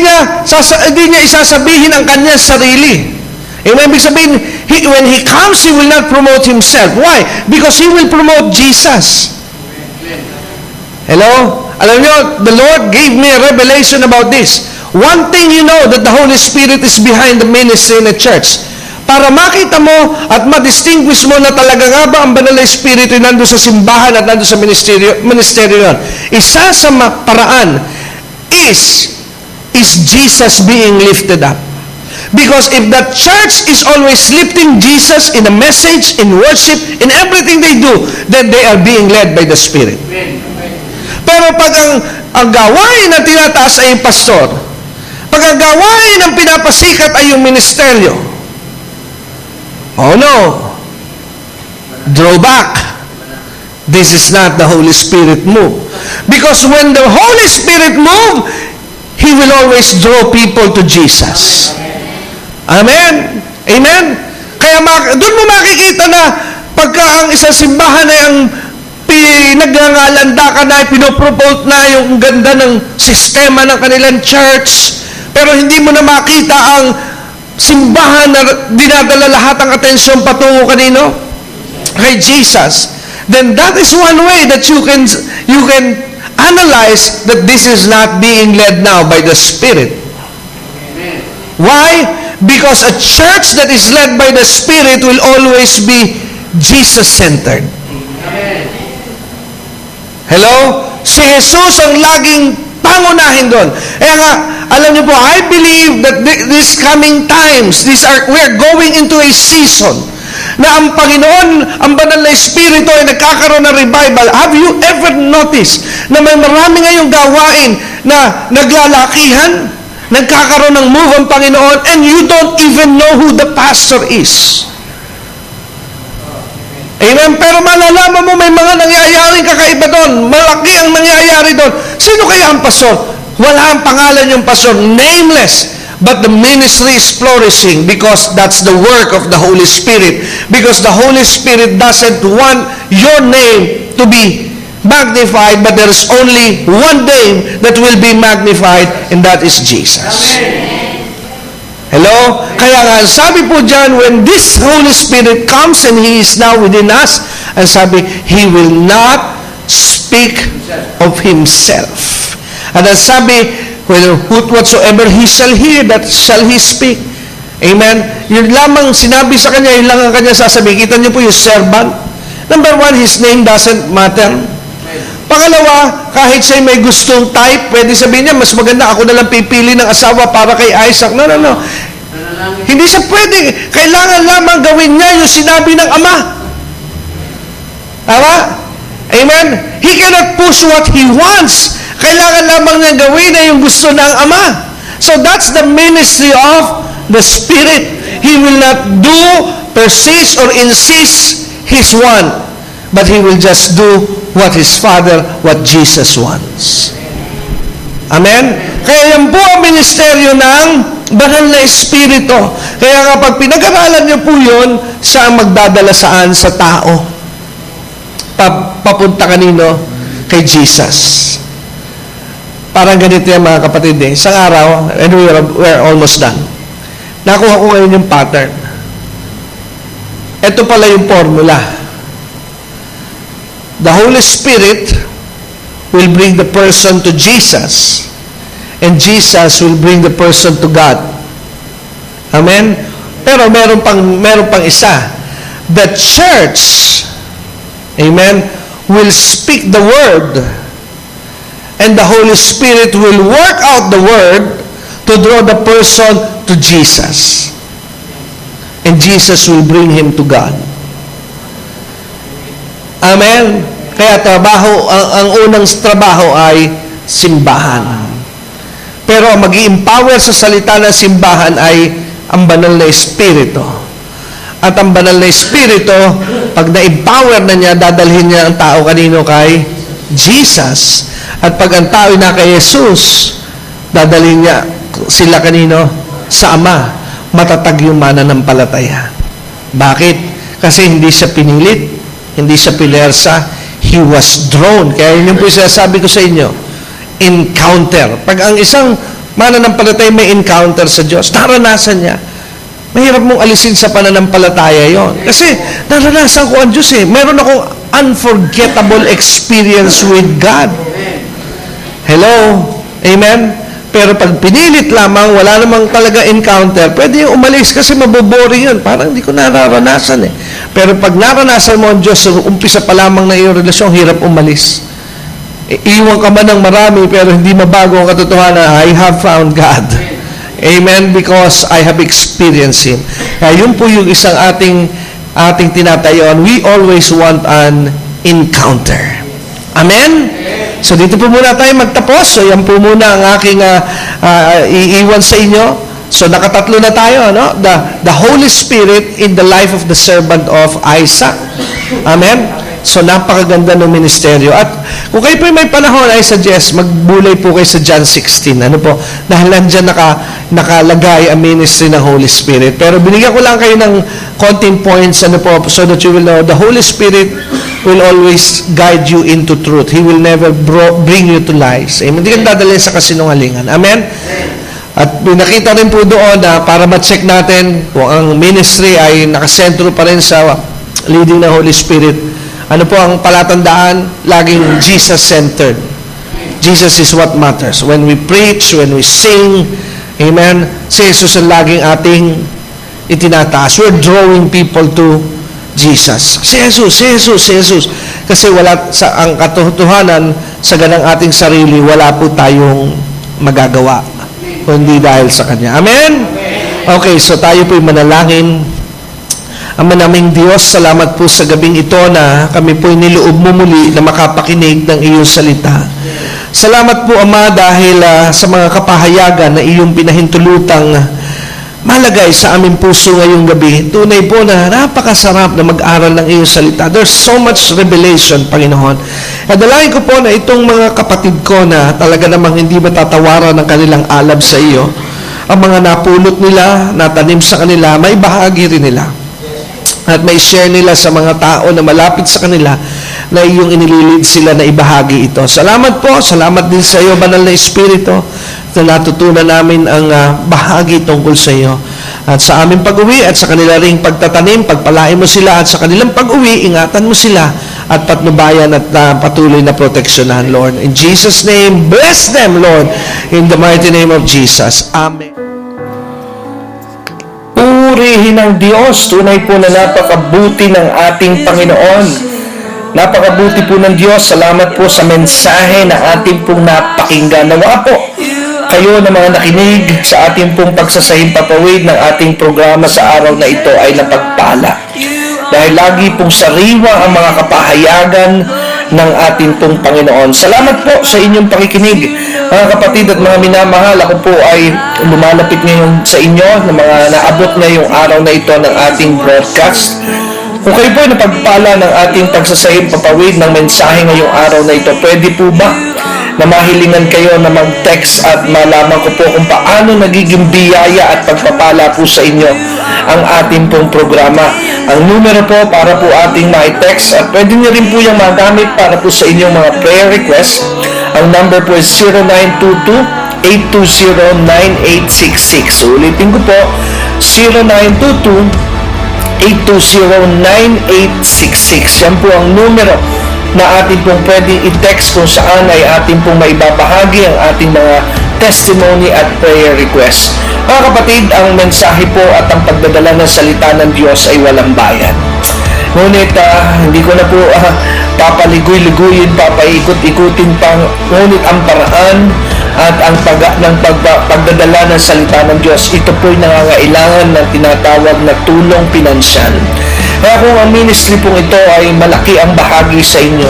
[SPEAKER 1] niya isasabihin ang kanyang sarili. Amen? Ibig sabihin, when He comes, He will not promote Himself. Why? Because He will promote Jesus. Hello? Alam niyo, the Lord gave me a revelation about this. One thing you know, that the Holy Spirit is behind the ministry in the church. Para makita mo at ma-distinguish mo na talaga nga ba ang banal na Espiritu nandun sa simbahan at nandun sa ministeryo yun. Isa sa paraan is Jesus being lifted up. Because if the church is always lifting Jesus in a message, in worship, in everything they do, then they are being led by the Spirit. Pero pag ang gawain na tinataas ay yung pastor, pag ang gawain ng pinapasikat ay yung ministeryo, oh no, draw back. This is not the Holy Spirit move. Because when the Holy Spirit move, He will always draw people to Jesus. Amen? Amen? Kaya doon mo makikita na pagka ang isang simbahan ay ang nagngangalanda ka na, pinopropose na yung ganda ng sistema ng kanilang church, pero hindi mo na makita ang simbahan na dinadala lahat ang atensyon patungo kanino? Kay Jesus. Then that is one way that you can analyze that this is not being led now by the Spirit. Why? Because a church that is led by the Spirit will always be Jesus-centered. Hello? Si Jesus ang laging pangunahin doon. Kaya nga, alam niyo po, I believe that these coming times, we are going into a season na ang Panginoon, ang banal na Espiritu ay nagkakaroon ng revival. Have you ever noticed na may marami ngayong gawain na naglalakihan? Nagkakaroon ng move ang Panginoon and you don't even know who the pastor is. Amen? Pero malalaman mo may mga nangyayaring kakaiba doon. Malaki ang nangyayari doon. Sino kaya ang pastor? Wala ang pangalan yung pastor. Nameless. But the ministry is flourishing because that's the work of the Holy Spirit. Because the Holy Spirit doesn't want your name to be magnified, but there is only one name that will be magnified, and that is Jesus. Hello? Kaya nga, sabi po dyan, when this Holy Spirit comes and He is now within us, and sabi, He will not speak of Himself. And then sabi, whatsoever He shall hear, that shall He speak. Amen? Yun lamang sinabi sa Kanya, yun lang ang Kanya sasabihin. Kita niyo po yung servant. Number one, His name doesn't matter. Pangalawa, kahit siya may gustong type, pwede sabihin niya, mas maganda ako na lang pipili ng asawa para kay Isaac. No. Hindi siya pwede. Kailangan lamang gawin niya yung sinabi ng Ama. Tama? Amen? He cannot push what He wants. Kailangan lamang niya gawin na yung gusto ng Ama. So that's the ministry of the Spirit. He will not do, persist, or insist His want. But He will just do what His Father, what Jesus wants. Amen? Kaya yan po ang ministeryo ng banal na Espiritu. Kaya kapag pinag-aralan niyo po yun, siya ang magdadala saan sa tao. Papunta kanino? Kay Jesus. Parang ganito yan mga kapatid eh. Isang araw, and we're almost done. Nakuha ko ngayon yung pattern. Ito pala yung formula. The Holy Spirit will bring the person to Jesus, and Jesus will bring the person to God. Amen? Pero meron pang isa. The church, amen, will speak the word, and the Holy Spirit will work out the word to draw the person to Jesus. And Jesus will bring him to God. Amen? Kaya ang unang trabaho ay simbahan. Pero ang mag-i-empower sa salita ng simbahan ay ang banal na Espiritu. At ang banal na Espiritu, pag na-empower na niya, dadalhin niya ang tao kanino kay Jesus. At pag ang tao na kay Jesus, dadalhin niya sila kanino? Sa Ama. Matatag yung mananampalataya. Bakit? Kasi hindi siya pinilit, hindi siya pilersa, he was drawn. Kaya yun po yung sinasabi ko sa inyo, encounter. Pag ang isang mananampalataya may encounter sa Diyos, naranasan niya, mahirap mong alisin sa pananampalataya yon. Kasi naranasan ko ang Diyos eh. Meron akong unforgettable experience with God. Hello? Amen? Pero pag pinilit lamang, wala namang talaga encounter, pwede yung umalis kasi maboboring yun. Parang hindi ko nararanasan eh. Pero pag naranasan mo ang Diyos, umpisa pa lamang na iyong relasyon, hirap umalis. Iiwan ka man ng marami, pero hindi mabago ang katotohanan, I have found God. Amen? Because I have experienced Him. Kaya yun po yung isang ating tinatayon. We always want an encounter. Amen? So dito po muna tayo magtapos. So yan po muna ang aking iiwan sa inyo. So nakatatlo na tayo, no? The Holy Spirit in the life of the servant of Isaac. Amen? So napakaganda ng ministeryo. At kung kayo po may panahon, I suggest magbulay po kayo sa John 16. Ano po? Dahil nandiyan nakalagay ang ministry ng Holy Spirit. Pero binigyan ko lang kayo ng konting points, ano po, so that you will know the Holy Spirit will always guide you into truth. He will never bring you to lies. Amen? Hindi ka dadalhin sa kasinungalingan. Amen? At nakita rin po doon na para ma-check natin kung ang ministry ay nakasentro pa rin sa leading ng Holy Spirit. Ano po ang palatandaan? Laging Jesus-centered. Jesus is what matters. When we preach, when we sing, amen, si Jesus ang laging ating itinataas. We're drawing people to Jesus. Si Jesus. Kasi wala sa ang katotohanan sa ganang ating sarili, wala po tayong magagawa kundi dahil sa Kanya. Amen? Okay, so tayo po'y manalangin. Ama naming Diyos, salamat po sa gabing ito na kami po'y niloob mo muli na makapakinig ng iyong salita. Salamat po, Ama, dahil sa mga kapahayagan na iyong pinahintulutang malagay sa aming puso ngayong gabi. Tunay po na napakasarap na mag-aral ng iyong salita. There's so much revelation, Panginoon. At dalangin ko po na itong mga kapatid ko na talaga namang hindi matatawaran ng kanilang alab sa iyo, ang mga napulot nila, natanim sa kanila, may bahagi rin nila. At may share nila sa mga tao na malapit sa kanila na iyong inililid sila na ibahagi ito. Salamat po, salamat din sa iyo, Banal na Espiritu, na natutunan namin ang bahagi tungkol sa iyo. At sa aming pag-uwi at sa kanila ring pagtatanim, pagpalain mo sila at sa kanilang pag-uwi, ingatan mo sila at patnubayan at patuloy na proteksyonan, Lord. In Jesus' name, bless them, Lord. In the mighty name of Jesus. Amen. Purihin ng Diyos, tunay po na napakabuti ng ating Panginoon. Napakabuti po ng Diyos. Salamat po sa mensahe na ating pong napakinggan. Nawa po kayo na mga nakinig sa ating pong pagsasahimpapawid ng ating programa sa araw na ito ay napagpala. Dahil lagi pong sariwa ang mga kapahayagan ng ating pong Panginoon. Salamat po sa inyong pakikinig. Mga kapatid at mga minamahal, ako po ay lumalapit ngayon sa inyo na mga naabot na yung araw na ito ng ating broadcast. Kung kayo po ay napagpala ng ating pagsasahimpapawid ng mensahe ngayong araw na ito, pwede po ba na mahilingan kayo na mag-text at malaman ko po kung paano nagiging biyaya at pagpapala po sa inyo ang ating pong programa. Ang numero po para po ating ma-text at pwede nyo rin po yung magamit para po sa inyong mga prayer request. Ang number po is 0922-820-9866. Ulitin ko po, 0922-820-9866. Yan po ang numero na ating pong pwedeng i-text kung saan ay ating pong maibabahagi ang ating mga testimony at prayer request. Mga kapatid, ang mensahe po at ang pagdadala ng salita ng Diyos ay walang bayad. Ngunit hindi ko na po papaligoy-ligoyin, papaikot-ikutin pang, ngunit ang paraan at ang pagdadala ng salita ng Diyos, ito po'y nangangailangan ng tinatawag na tulong pinansyal. Kaya kung ang ministry pong ito ay malaki ang bahagi sa inyo,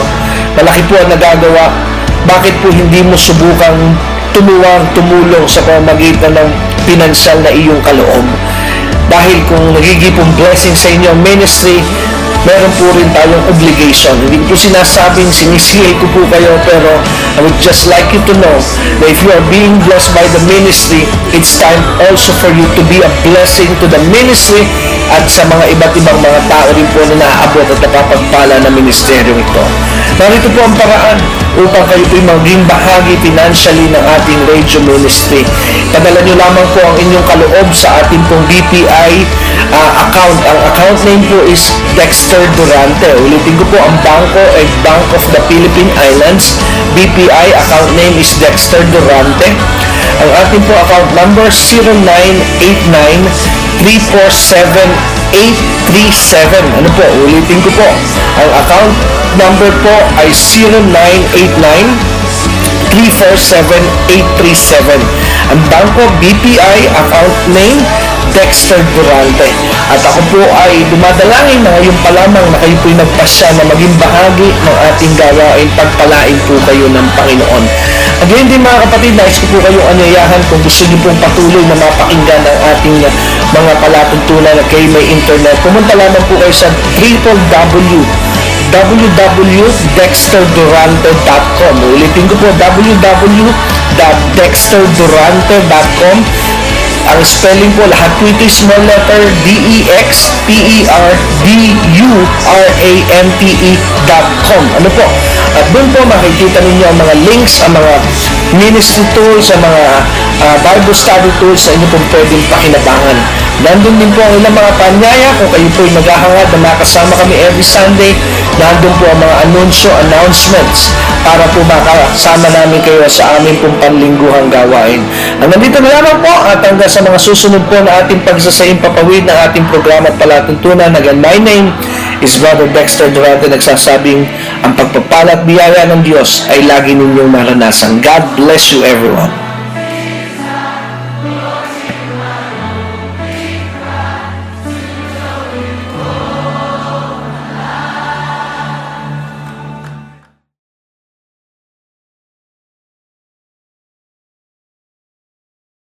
[SPEAKER 1] malaki po ang nagagawa, bakit po hindi mo subukang tumulong sa pamamagitan ng pinansyal na iyong kaloob? Dahil kung nagiging pong blessing sa inyo ang ministry, meron po rin tayong obligation. Hindi ko po sinasabing sinisihil ko po kayo, pero I would just like you to know that if you are being blessed by the ministry, it's time also for you to be a blessing to the ministry at sa mga iba't ibang mga tao rin po na naaabot at napapagpala na ministeryong ito. Narito po ang paraan upang kayo po'y maging bahagi financially ng ating radio ministry. Padala nyo lamang po ang inyong kaloob sa ating pong BPI account. Ang account name po is Dexter Durante. Ulitin ko po, ang bangko ay Bank of the Philippine Islands. BPI account name is Dexter Durante. Ang ating po account number 0989-347-837. Ano po? Ulitin ko po. Ang account number po ay 0989-347-837. Ang bangko BPI account name Dexter Durante. At ako po ay dumadalangin na ngayon pa lamang na kayo po'y nagpasya na maging bahagi ng ating gawain, pagpalain po kayo ng Panginoon. At yun din mga kapatid, nais ko po kayong anyayahan kung gusto niyo pong patuloy na mapakinggan ang ating mga palatuntunan at kayo may internet. Pumunta lamang po kayo sa www.dexterdurante.com. Ulitin ko po, www.dexterdurante.com. Ang spelling po, lahat po ito small letter DEXPERDURANTE.com. Ano po? At doon po makikita ninyo ang mga links, ang mga ministry tools, ang mga Bible study tools na inyo pong pwedeng pakinabangan. Nandun din po ang ilang mga panyaya kung kayo po'y naghahangad na makasama kami every Sunday. Nandun po ang mga announcements para po makasama namin kayo sa aming pong panlingguhang gawain. Ang nandito na lamang po at hanggang sa mga susunod po na ating pagsasaimpapawid ng ating programa at palatuntunan. Again, my name is Brother Dexter Durante, nagsasabing ang pagpapala at biyaya ng Diyos ay lagi ninyong maranasan. God bless you everyone.